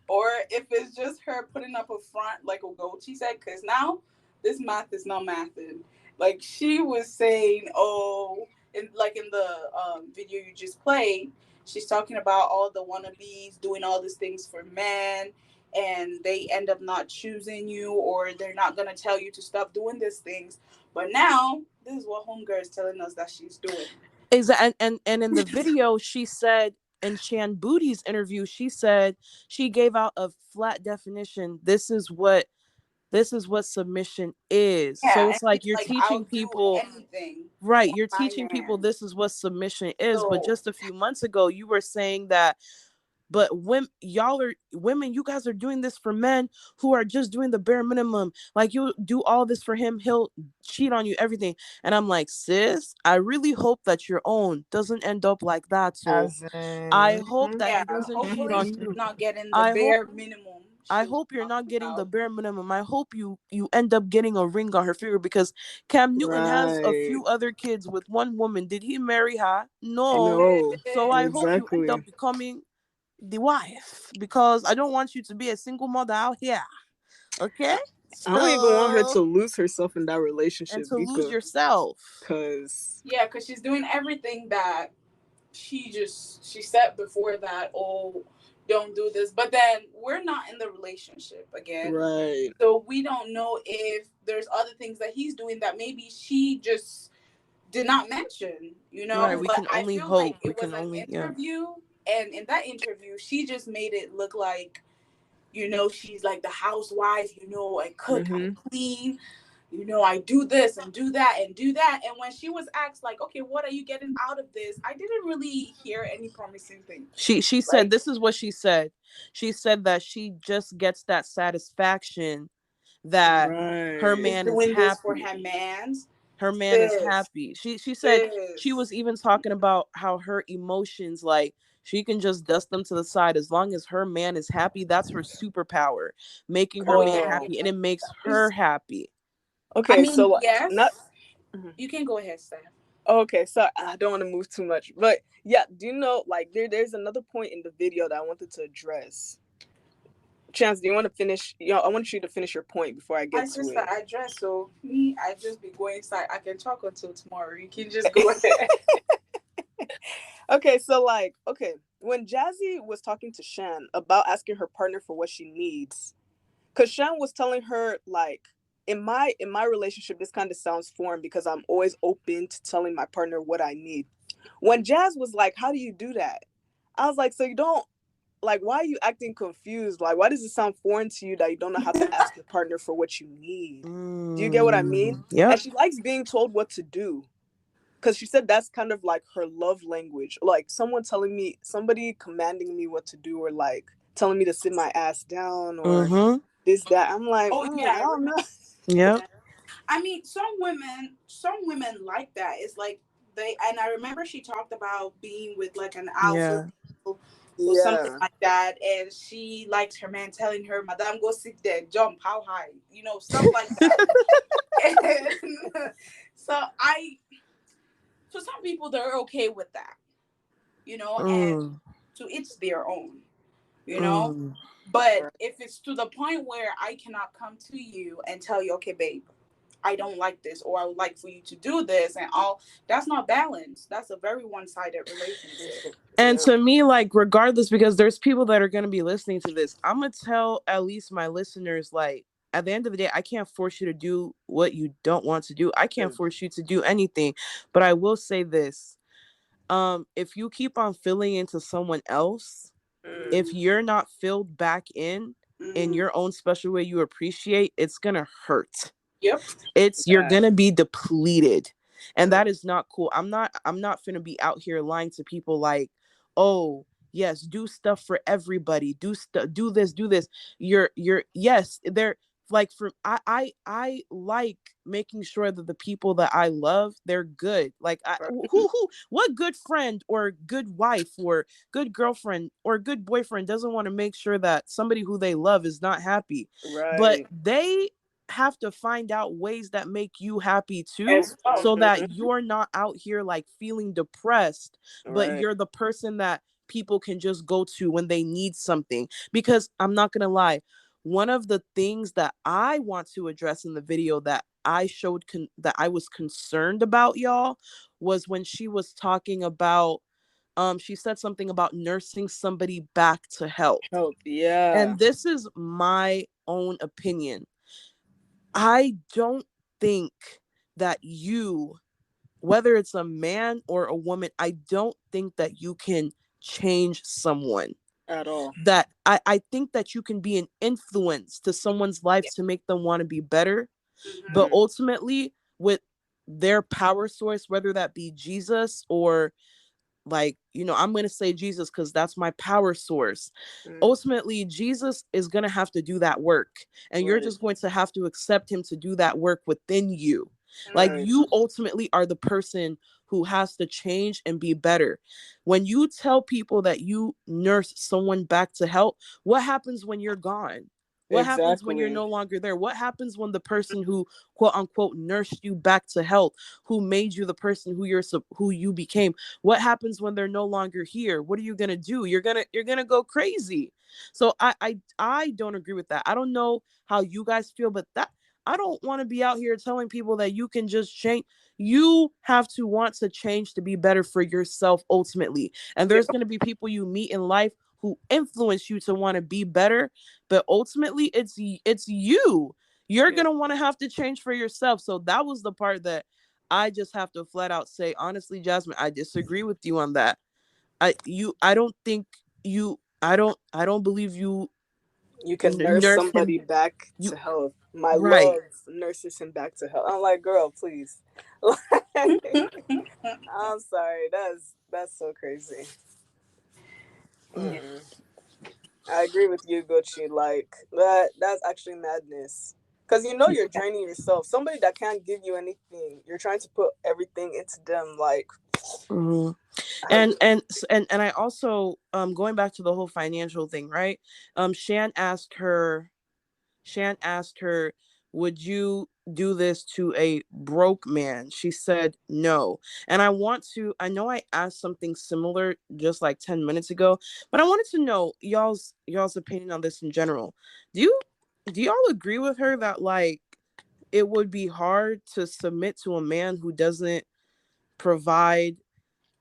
or if it's just her putting up a front like a goat, she said, because now this math is not mathing. Like she was saying, oh, in the video you just played, she's talking about all the wannabes doing all these things for men, and they end up not choosing you, or they're not gonna tell you to stop doing these things. But now this is what homegirl is telling us that she's doing. Exactly. And in the video, she said, in Shan Booty's interview, she said she gave out a flat definition. This is what submission is. So Yeah, and it's like she's you're like, I'll teaching do people, anything right? for You're my teaching people man. this is what submission is. But So just a few months ago, you were saying that, but when y'all are women, you guys are doing this for men who are just doing the bare minimum. Like, you do all this for him, he'll cheat on you, everything. And I'm like, sis, I really hope that your own doesn't end up like that. So As I in, hope that yeah, he doesn't cheat hopefully on she's you. not getting the I hope bare minimum I she was hope you're talking not getting the about. bare minimum. I hope you end up getting a ring on her finger, because Cam Newton has a right. few other kids with one woman. Did he marry her? No. No, So I hope you end exactly. up becoming the wife, because I don't want you to be a single mother out here. Okay? I don't even want her So, to lose herself in that and relationship to lose yourself. because Yeah, because she's doing everything that she said before that, oh, don't do this. But then we're not in the relationship again. right. So we don't know if there's other things that he's doing that maybe she just did not mention, Right, we But can I only feel like hope. We it was can an only, yeah. interview, and in that interview, she just made it look like, she's like the housewife, I cook, I Mm-hmm. clean, I do this and do that and do that. And when she was asked, like, okay, what are you getting out of this? I didn't really hear any promising thing. She said, Like, this is what she said. She said that she just gets that satisfaction that her Right. is man is doing this for happy. her man's. Her man is Sis, happy. She said she sis. was even talking about how her emotions, like, she can just dust them to the side as long as her man is happy. That's her superpower, making her Oh man yeah. Oh. happy, and it makes her There's- happy. I Okay. mean, So not. yes. Mhm. You can go ahead, Steph. Okay, so I don't want to move too much, but yeah, do you know, like, there's another point in the video that I wanted to address. Chance, do you want to finish? I want you to finish your point before I My get to sister, it. I dress, so me, I just be going inside. I can talk until tomorrow. You can just go ahead. Okay, so like, okay, when Jazzy was talking to Shan about asking her partner for what she needs, because Shan was telling her, like, in my relationship, this kind of sounds foreign because I'm always open to telling my partner what I need. When Jazz was like, how do you do that? I was like, so you don't, like, why are you acting confused? Like, why does it sound foreign to you that you don't know how to ask your partner for what you need? Do you get what I mean? Yep. And she likes being told what to do, because she said that's kind of like her love language. Like, somebody commanding me what to do, or like telling me to sit my ass down, or Mm-hmm. this, that. I'm like, Oh yeah, I I don't know. Yep. I mean, some women like that. It's like and I remember she talked about being with like an alpha Yeah. or something Yeah. like that, and she likes her man telling her, "Madame, go sit there, jump, how high?" Stuff like that. And so for some people, they're okay with that, and Mm. to each their own, you know. Mm. But if it's to the point where I cannot come to you and tell you, okay, babe, I don't like this, or I would like for you to do this, and all, that's not balanced. That's a very one-sided relationship. And Yeah. to me, like, regardless, because there's people that are going to be listening to this, I'm going to tell at least my listeners, like, at the end of the day, I can't force you to do what you don't want to do. I can't force you to do anything. But I will say this. If you keep on filling into someone else, if you're not filled back in Mm-hmm. your own special way you appreciate, it's going to hurt. Yep. You're Yeah. gonna be depleted, and Yeah. that is not cool. I'm not gonna be out here lying to people like, oh yes, do stuff for everybody, do this. You're yes, they're like, for I like making sure that the people that I love, they're good. Like, who what good friend or good wife or good girlfriend or good boyfriend doesn't want to make sure that somebody who they love is not happy? But Right. they have to find out ways that make you happy too, As well. so that Mm-hmm. you're not out here like feeling depressed, but Right. you're the person that people can just go to when they need something. Because I'm not going to lie, one of the things that I want to address in the video that I showed that I was concerned about, y'all, was when she was talking about She said something about nursing somebody back to health. Help. Yeah. And this is my own opinion. I don't think that you, whether it's a man or a woman, I don't think that you can change someone. At all. That I think that you can be an influence to someone's life to make them want to be better. But Mm. ultimately, with their power source, whether that be Jesus or, like, I'm going to say Jesus because that's my power source. Mm. Ultimately, Jesus is going to have to do that work, and you're Right. just going to have to accept him to do that work within you. Like, Right. you ultimately are the person who has to change and be better. When you tell people that you nurse someone back to health, what happens when you're gone? What happens when you're Exactly. no longer there? What happens when the person who, quote unquote, nursed you back to health, who made you the person who you became, what happens when they're no longer here? What are you gonna do? You're gonna go crazy. So I don't agree with that. I don't know how you guys feel, but that I don't want to be out here telling people that you can just change. You have to want to change to be better for yourself ultimately. And Yep. there's going to be people you meet in life who influence you to want to be better, but ultimately it's you. You're Yeah. going to want to have to change for yourself. So that was the part that I just have to flat out say, honestly, Jasmine, I disagree with you on that. I don't think I don't believe you You can nurse nurse him. somebody back You to health. My right. love nurses him back to health. I'm like, girl, please. Like, I'm sorry. That's so crazy. Mm. Mm-mm. I agree with you, Gucci. Like that's actually madness. Cause you know you're draining yourself. Somebody that can't give you anything, you're trying to put everything into them. Like, Mhm. I, And I also, going back to the whole financial thing, right? Shan asked her, would you do this to a broke man? She said no. And I know I asked something similar just like 10 minutes ago, but I wanted to know y'all's opinion on this in general. Do y'all agree with her that, like, it would be hard to submit to a man who doesn't provide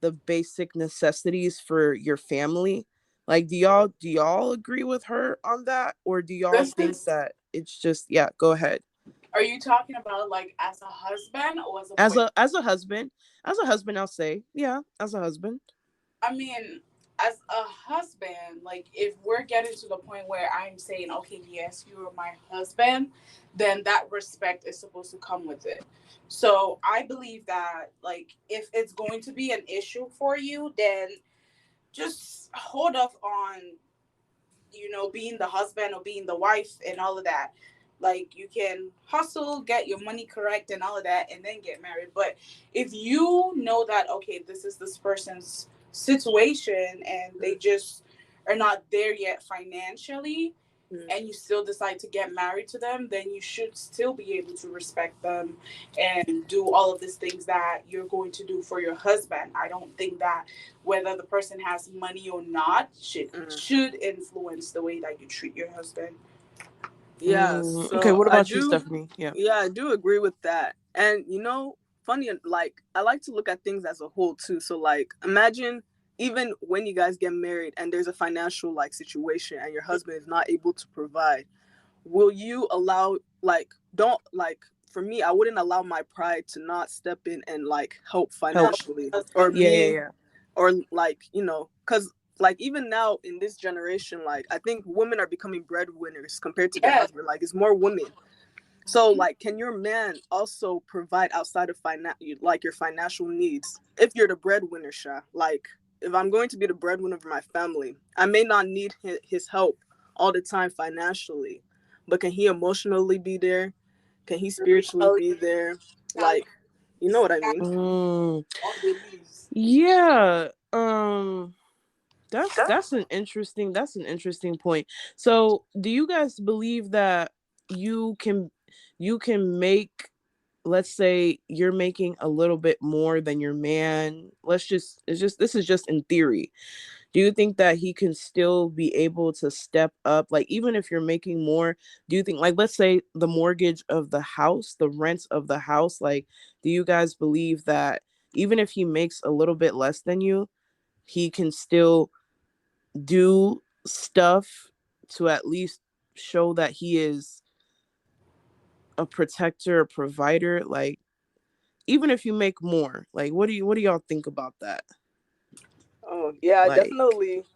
the basic necessities for your family? Like, do y'all agree with her on that, or do y'all This think is. that it's just, yeah, go ahead. Are you talking about like as a husband or as a As boyfriend? a husband, I'll say, yeah, as a husband. I mean, as a husband, like if we're getting to the point where I'm saying, okay, yes, you are my husband, then that respect is supposed to come with it. So I believe that, like, if it's going to be an issue for you, then just hold off on, being the husband or being the wife and all of that. Like, you can hustle, get your money correct and all of that, and then get married. But if you know that, okay, this is this person's situation and they just are not there yet financially, mm, and you still decide to get married to them, then you should still be able to respect them and do all of these things that you're going to do for your husband. I don't think that whether the person has money or not should mm. should influence the way that you treat your husband. Yeah. Okay, So what I about you, do. Stephanie? Yeah. Yeah, I do agree with that. And funny, like I like to look at things as a whole too. So like, imagine even when you guys get married and there's a financial like situation and your husband is not able to provide, will you allow, like, don't like, for me, I wouldn't allow my pride to not step in and like help Help. financially or Husband. Yeah, yeah, be, yeah. or like, because like even now in this generation, like I think women are becoming breadwinners compared to their Yes. husband. Like it's more women. So like, can your man also provide outside of like your financial needs if you're the breadwinner, Sha? Like, if I'm going to be the breadwinner of my family, I may not need his help all the time financially, but can he emotionally be there? Can he spiritually Tell be there? you, Like, you know what I mean? Mm, all the leaves. yeah. That's an interesting point. So, do you guys believe that you can you can make, let's say you're making a little bit more than your man. This is just in theory. Do you think that he can still be able to step up? Like, even if you're making more, do you think, like, let's say the mortgage of the house, the rent of the house, like, do you guys believe that even if he makes a little bit less than you, he can still do stuff to at least show that he is a protector, a provider. Like, even if you make more, like, what do y'all think about that? Oh yeah, Like,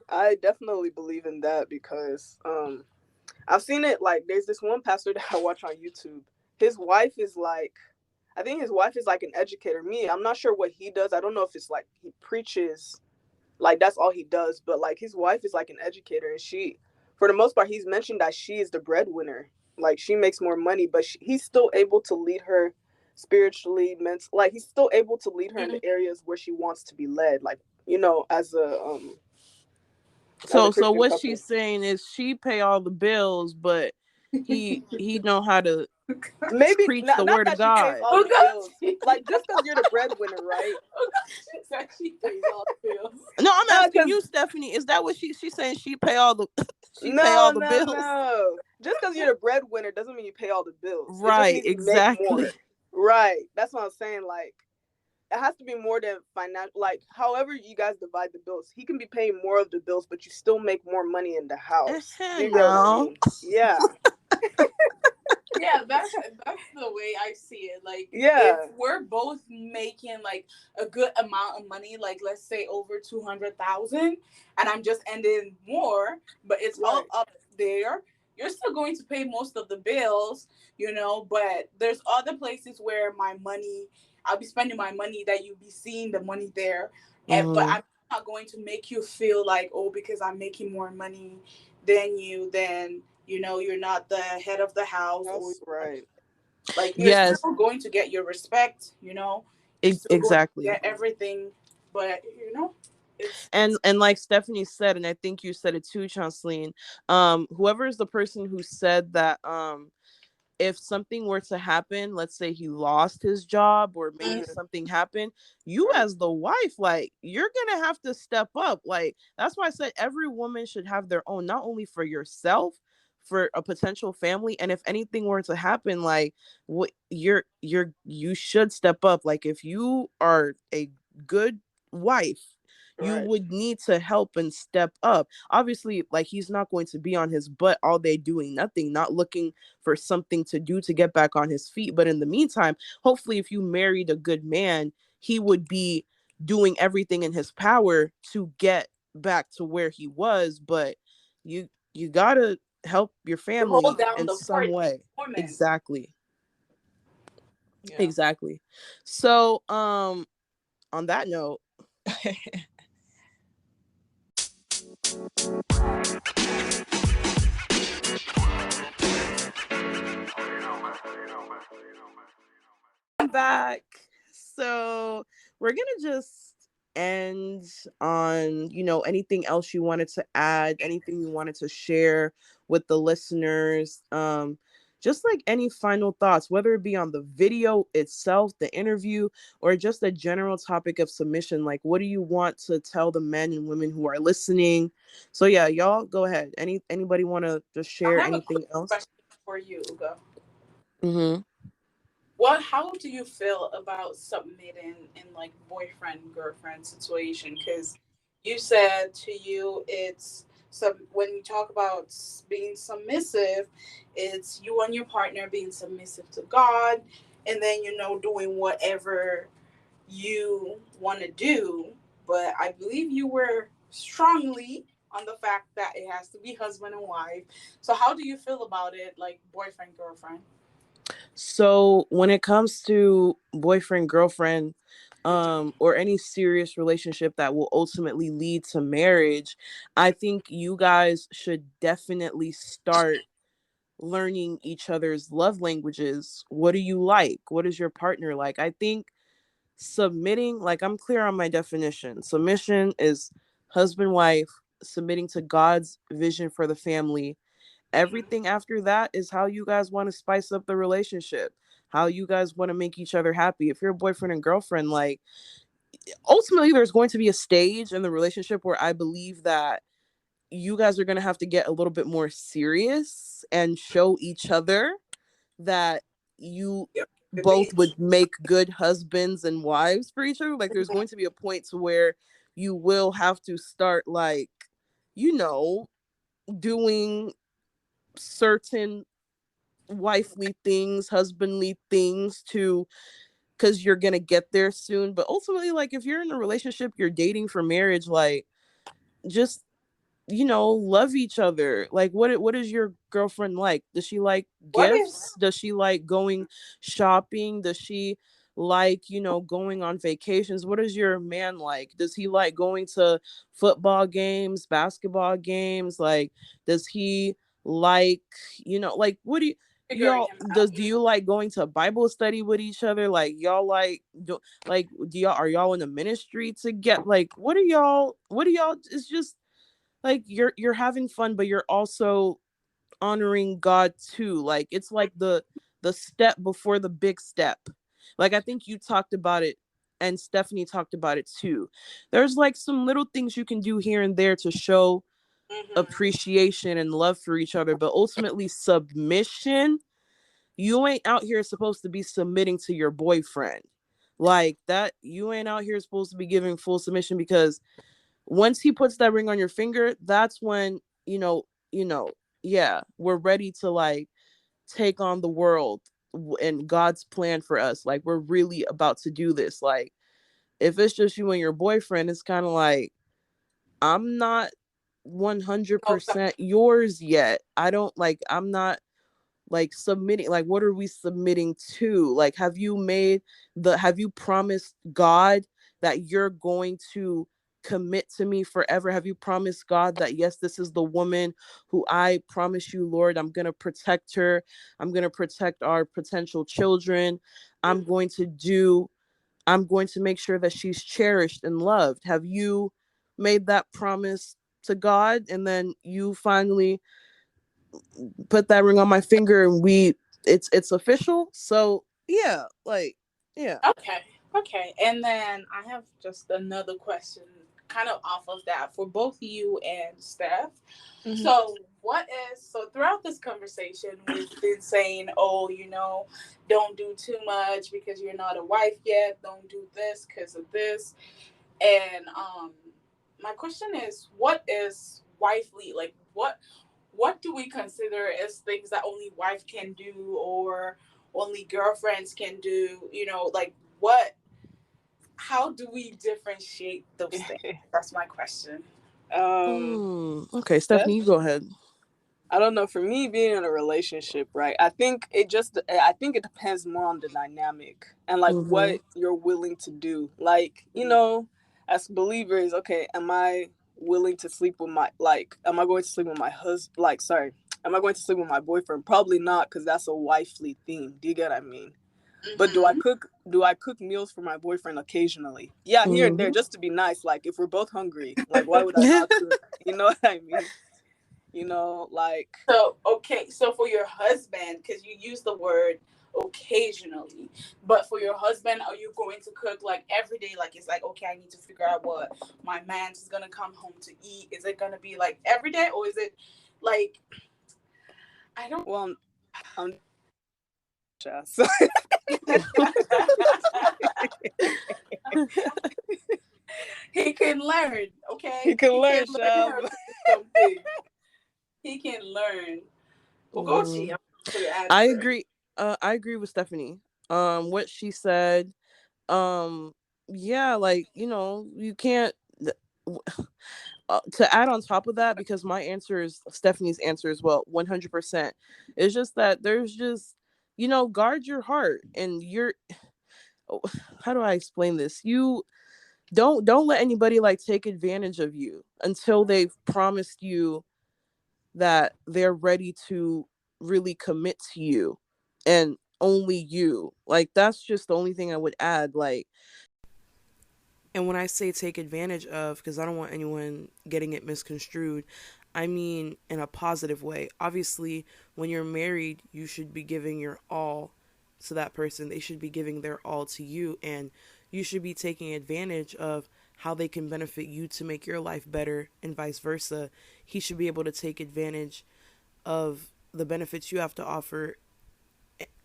I definitely believe in that because I've seen it. Like, there's this one pastor that I watch on YouTube. His wife is like, I think his wife is like an educator. I'm not sure what he does. I don't know if it's like he preaches, like that's all he does. But like his wife is like an educator, and she, for the most part, he's mentioned that she is the breadwinner. Like she makes more money, but he's still able to lead her spiritually, like he's still able to lead her in the areas where she wants to be led. Like, as a so Christian what couple. she's saying is she pay all the bills, but he know how to Maybe preach the not word of that she pays God. all the bills. Like just because you're the breadwinner, right? She pays all the bills. No, I'm No, asking because you, Stephanie. Is that what she's saying? She pay all the she pay no, all the no, bills. no. Just because you're the breadwinner doesn't mean you pay all the bills. It just Right, means you make more. exactly. Right. That's what I'm saying. Like it has to be more than financial. Like however you guys divide the bills, he can be paying more of the bills, but you still make more money in the house. You get what I No. mean? Yeah. Yeah, that's the way I see it. Like, Yeah. if we're both making like a good amount of money, like let's say over 200,000, and I'm just ending more, but it's all up there. You're still going to pay most of the bills, But there's other places where I'll be spending my money that you'll be seeing the money there, but I'm not going to make you feel like, oh, because I'm making more money than you, then you're not the head of the house, or Right. like you're Yes, still going to get your respect, you're still going to exactly. get everything, but it's And like Stephanie said, and I think you said it too, Chanceline, whoever is the person who said that if something were to happen, let's say he lost his job or maybe something happened, you as the wife, like you're gonna have to step up. Like that's why I said every woman should have their own, not only for yourself, for a potential family, and if anything were to happen, like what you should step up. Like if you are a good wife, you would need to help and step up. Obviously, like he's not going to be on his butt all day doing nothing, not looking for something to do to get back on his feet. But in the meantime, hopefully, if you married a good man, he would be doing everything in his power to get back to where he was. But you gotta help your family hold down in the some fort way. woman. Exactly. Yeah. Exactly. So on that note, I'm back. So we're gonna just end on, anything else you wanted to add, anything you wanted to share with the listeners. Just like any final thoughts, whether it be on the video itself, the interview, or just a general topic of submission. Like, what do you want to tell the men and women who are listening? So yeah, y'all go ahead. Anybody want to just I share have a anything quick else? question for you, Ugo. Mm-hmm. How do you feel about submitting in like boyfriend girlfriend situation? Because you said to you it's when you talk about being submissive, it's you and your partner being submissive to God, and then doing whatever you want to do. But I believe you were strongly on the fact that it has to be husband and wife. So how do you feel about it, like boyfriend girlfriend? So when it comes to boyfriend, girlfriend, or any serious relationship that will ultimately lead to marriage, I think you guys should definitely start learning each other's love languages. What do you like? What is your partner like? I think submitting, like I'm clear on my definition. Submission is husband, wife, submitting to God's vision for the family. Everything after that is how you guys want to spice up the relationship, how you guys want to make each other happy. If you're a boyfriend and girlfriend, like ultimately there's going to be a stage in the relationship where I believe that you guys are going to have to get a little bit more serious and show each other that you both would make good husbands and wives for each other. Like there's going to be a point to where you will have to start, like, you know, doing certain wifely things, husbandly things to, because you're gonna get there soon. But ultimately, like, if you're in a relationship, you're dating for marriage, like, just, love each other. Like, what is your girlfriend like? Does she like What is gifts? Does she like going shopping? Does she like, going on vacations? What is your man like? Does he like going to football games, basketball games? Like, does he like, like, what do you figuring y'all him out? do you like going to Bible study with each other? Like, y'all like do y'all, are y'all in the ministry to get, like, what do y'all, it's just like, you're having fun, but you're also honoring God too. Like, it's like the step before the big step. Like, I think you talked about it, and Stephanie talked about it too. There's like some little things you can do here and there to show Mm-hmm. appreciation and love for each other, but ultimately submission, you ain't out here supposed to be submitting to your boyfriend like that. You ain't out here supposed to be giving full submission, because once he puts that ring on your finger, that's when, you know, yeah, we're ready to, like, take on the world and God's plan for us. Like, we're really about to do this. Like, if it's just you and your boyfriend, it's kind of like, I'm not No, so 100% yours yet. I'm not, like, submitting. Like, what are we submitting to? Like, have you promised God that you're going to commit to me forever? Have you promised God that, yes, this is the woman who I promise you, Lord, I'm going to protect her, I'm going to protect our potential children, i'm going to do I'm going to make sure that she's cherished and loved? Have you made that promise to God? And then you finally put that ring on my finger, and it's official. So yeah, like, yeah. okay, okay. And then I have just another question, kind of off of that for both you and Steph. Mhm. So, so throughout this conversation, we've been saying, oh, don't do too much because you're not a wife yet. Don't do this because of this. And my question is, what is wifely? Like, what do we consider as things that only wife can do or only girlfriends can do? Like, what? How do we differentiate those things? That's my question. Okay, Steph? Stephanie, you go ahead. I don't know. For me, being in a relationship, right? I think it depends more on the dynamic and like Mm-hmm. what you're willing to do. Like, as believers, okay, am I willing to sleep with am I going to sleep with my husband? Like, sorry, am I going to sleep with my boyfriend? Probably not, because that's a wifely thing. Do you get what I mean? But do I Mm-hmm. cook? Do I cook meals for my boyfriend occasionally? Yeah, here and there, Mm-hmm. just to be nice. Like, if we're both hungry, like, why would I not cook? You know what I mean? Like, So, okay, so for your husband, because you use the word occasionally, but for your husband, are you going to cook like every day? Like, it's like, okay, I need to figure out what my man's is gonna come home to eat. Is it gonna be like every day, or is it like, I don't. well, I'm so He can learn, he okay? can He can learn, learn Shab. how to do something. He can learn. Ugochi, Mm. I'm for your I answer. agree. I agree with Stephanie. What she said. Um, yeah, like, you can't. To add on top of that, because my answer is Stephanie's answer as well, 100%. It's just that there's just, guard your heart, and how do I explain this? You don't let anybody, like, take advantage of you until they've promised you that they're ready to really commit to you, and only you. Like, that's just the only thing I would add. Like, and when I say take advantage of, because I don't want anyone getting it misconstrued, I mean in a positive way. Obviously, when you're married, you should be giving your all to that person. They should be giving their all to you, and you should be taking advantage of how they can benefit you to make your life better, and vice versa. He should be able to take advantage of the benefits you have to offer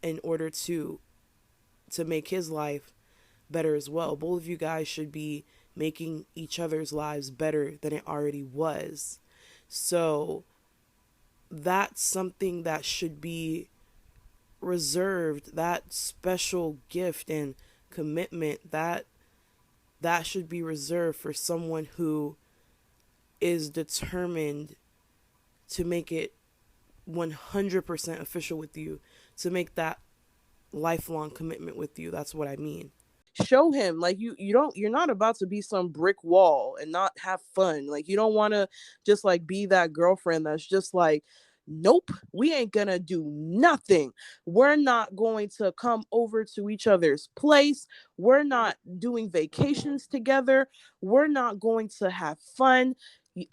in order to make his life better as well. Both of you guys should be making each other's lives better than it already was. So that's something that should be reserved, that special gift and commitment, that should be reserved for someone who is determined to make it 100% official with you, to make that lifelong commitment with you. That's what I mean. Show him, like, you're not about to be some brick wall and not have fun. Like, you don't want to just like be that girlfriend that's just like, nope, we ain't gonna do nothing. We're not going to come over to each other's place. We're not doing vacations together. We're not going to have fun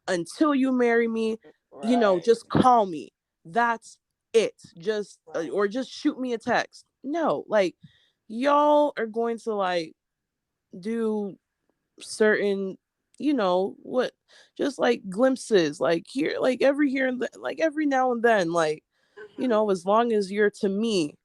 until you marry me. Right. Just call me. That's it. Just or just shoot me a text. No, like, y'all are going to like do certain, what, just like glimpses, like here, like every here and like every now and then, like, as long as you're, to me,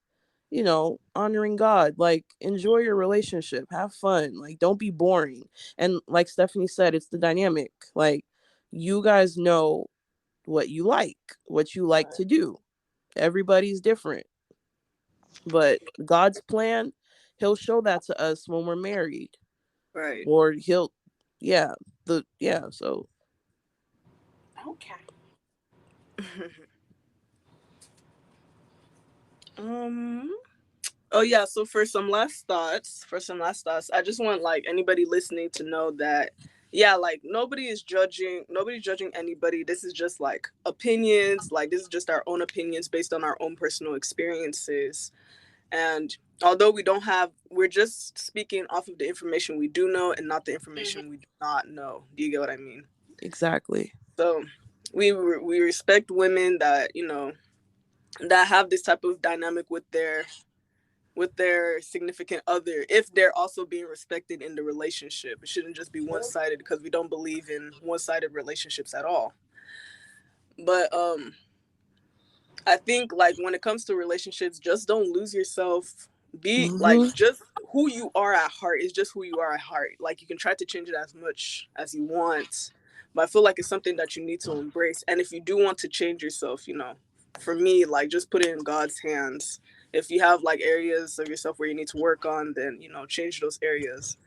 honoring God, like, enjoy your relationship, have fun, like, don't be boring. And like Stephanie said, it's the dynamic. Like, you guys know what you like to do. Everybody's different. But God's plan, he'll show that to us when we're married. Right. Or he'll, yeah, so. Okay. um oh yeah, so for some last thoughts, I just want like anybody listening to know that, yeah, like nobody's judging anybody. This is just like opinions, like this is just our own opinions based on our own personal experiences. And although we're just speaking off of the information we do know and not the information we do not know. Do you get what I mean? Exactly. So we respect women that, that have this type of dynamic with their significant other, if they're also being respected in the relationship. It shouldn't just be one-sided, because we don't believe in one-sided relationships at all. But I think, like, when it comes to relationships, just don't lose yourself. Be like, Mm-hmm. just who you are at heart is just who you are at heart. Like, you can try to change it as much as you want, but I feel like it's something that you need to embrace. And if you do want to change yourself, for me, like, just put it in God's hands. If you have like areas of yourself where you need to work on, then change those areas.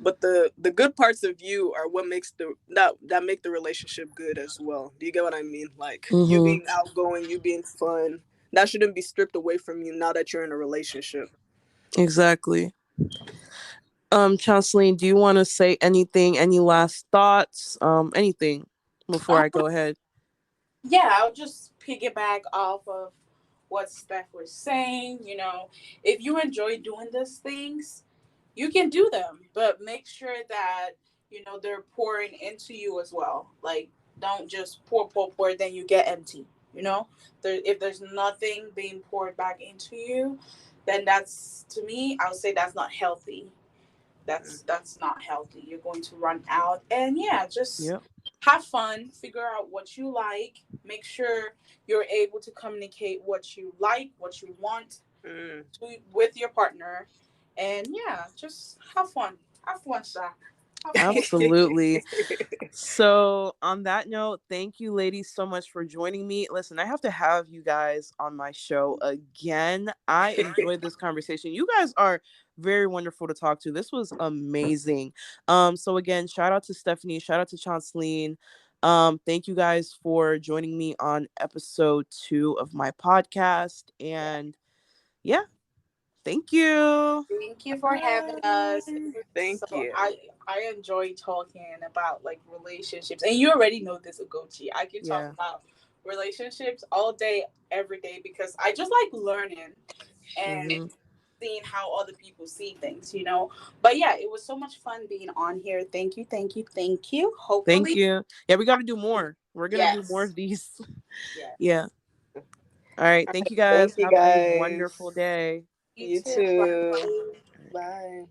But the good parts of you are what makes that make the relationship good as well. Do you get what I mean? Like, you Mm-hmm. being outgoing, you being fun, that shouldn't be stripped away from you now that you're in a relationship. Exactly. Chanceline, do you want to say anything, any last thoughts, anything before Um, I go ahead? yeah, I'll just piggyback off of what Steph was saying. If you enjoy doing these things, you can do them, but make sure that they're pouring into you as well. Like, don't just pour, then you get empty. If there's nothing being poured back into you, then that's, to me, I would say that's not healthy. That's not healthy. You're going to run out, and yeah, just Yep. have fun, figure out what you like, make sure you're able to communicate what you like, what you want Mm. with your partner, and yeah, just have fun, Zach. Have fun. Absolutely. So, on that note, thank you, ladies, so much for joining me. Listen, I have to have you guys on my show again. I enjoyed this conversation. You guys are very wonderful to talk to. This was amazing. So again, shout out to Stephanie, shout out to Chanceline. Thank you guys for joining me on episode 2 of my podcast. And yeah, thank you. Thank you for having us. Bye. Thank So you. I enjoy talking about like relationships, and you already know this, Ugochi. I can talk Yeah. about relationships all day, every day, because I just like learning and Hmm. seeing how other people see things. But yeah, it was so much fun being on here. Thank you, thank you, thank you. Thank Hopefully, you. Yeah, we got to do more. We're going to do more yes, of these. yes. Yeah. All right. All Thank right, you guys. thank you Have a guys. wonderful day. You You too. Bye. too. Bye.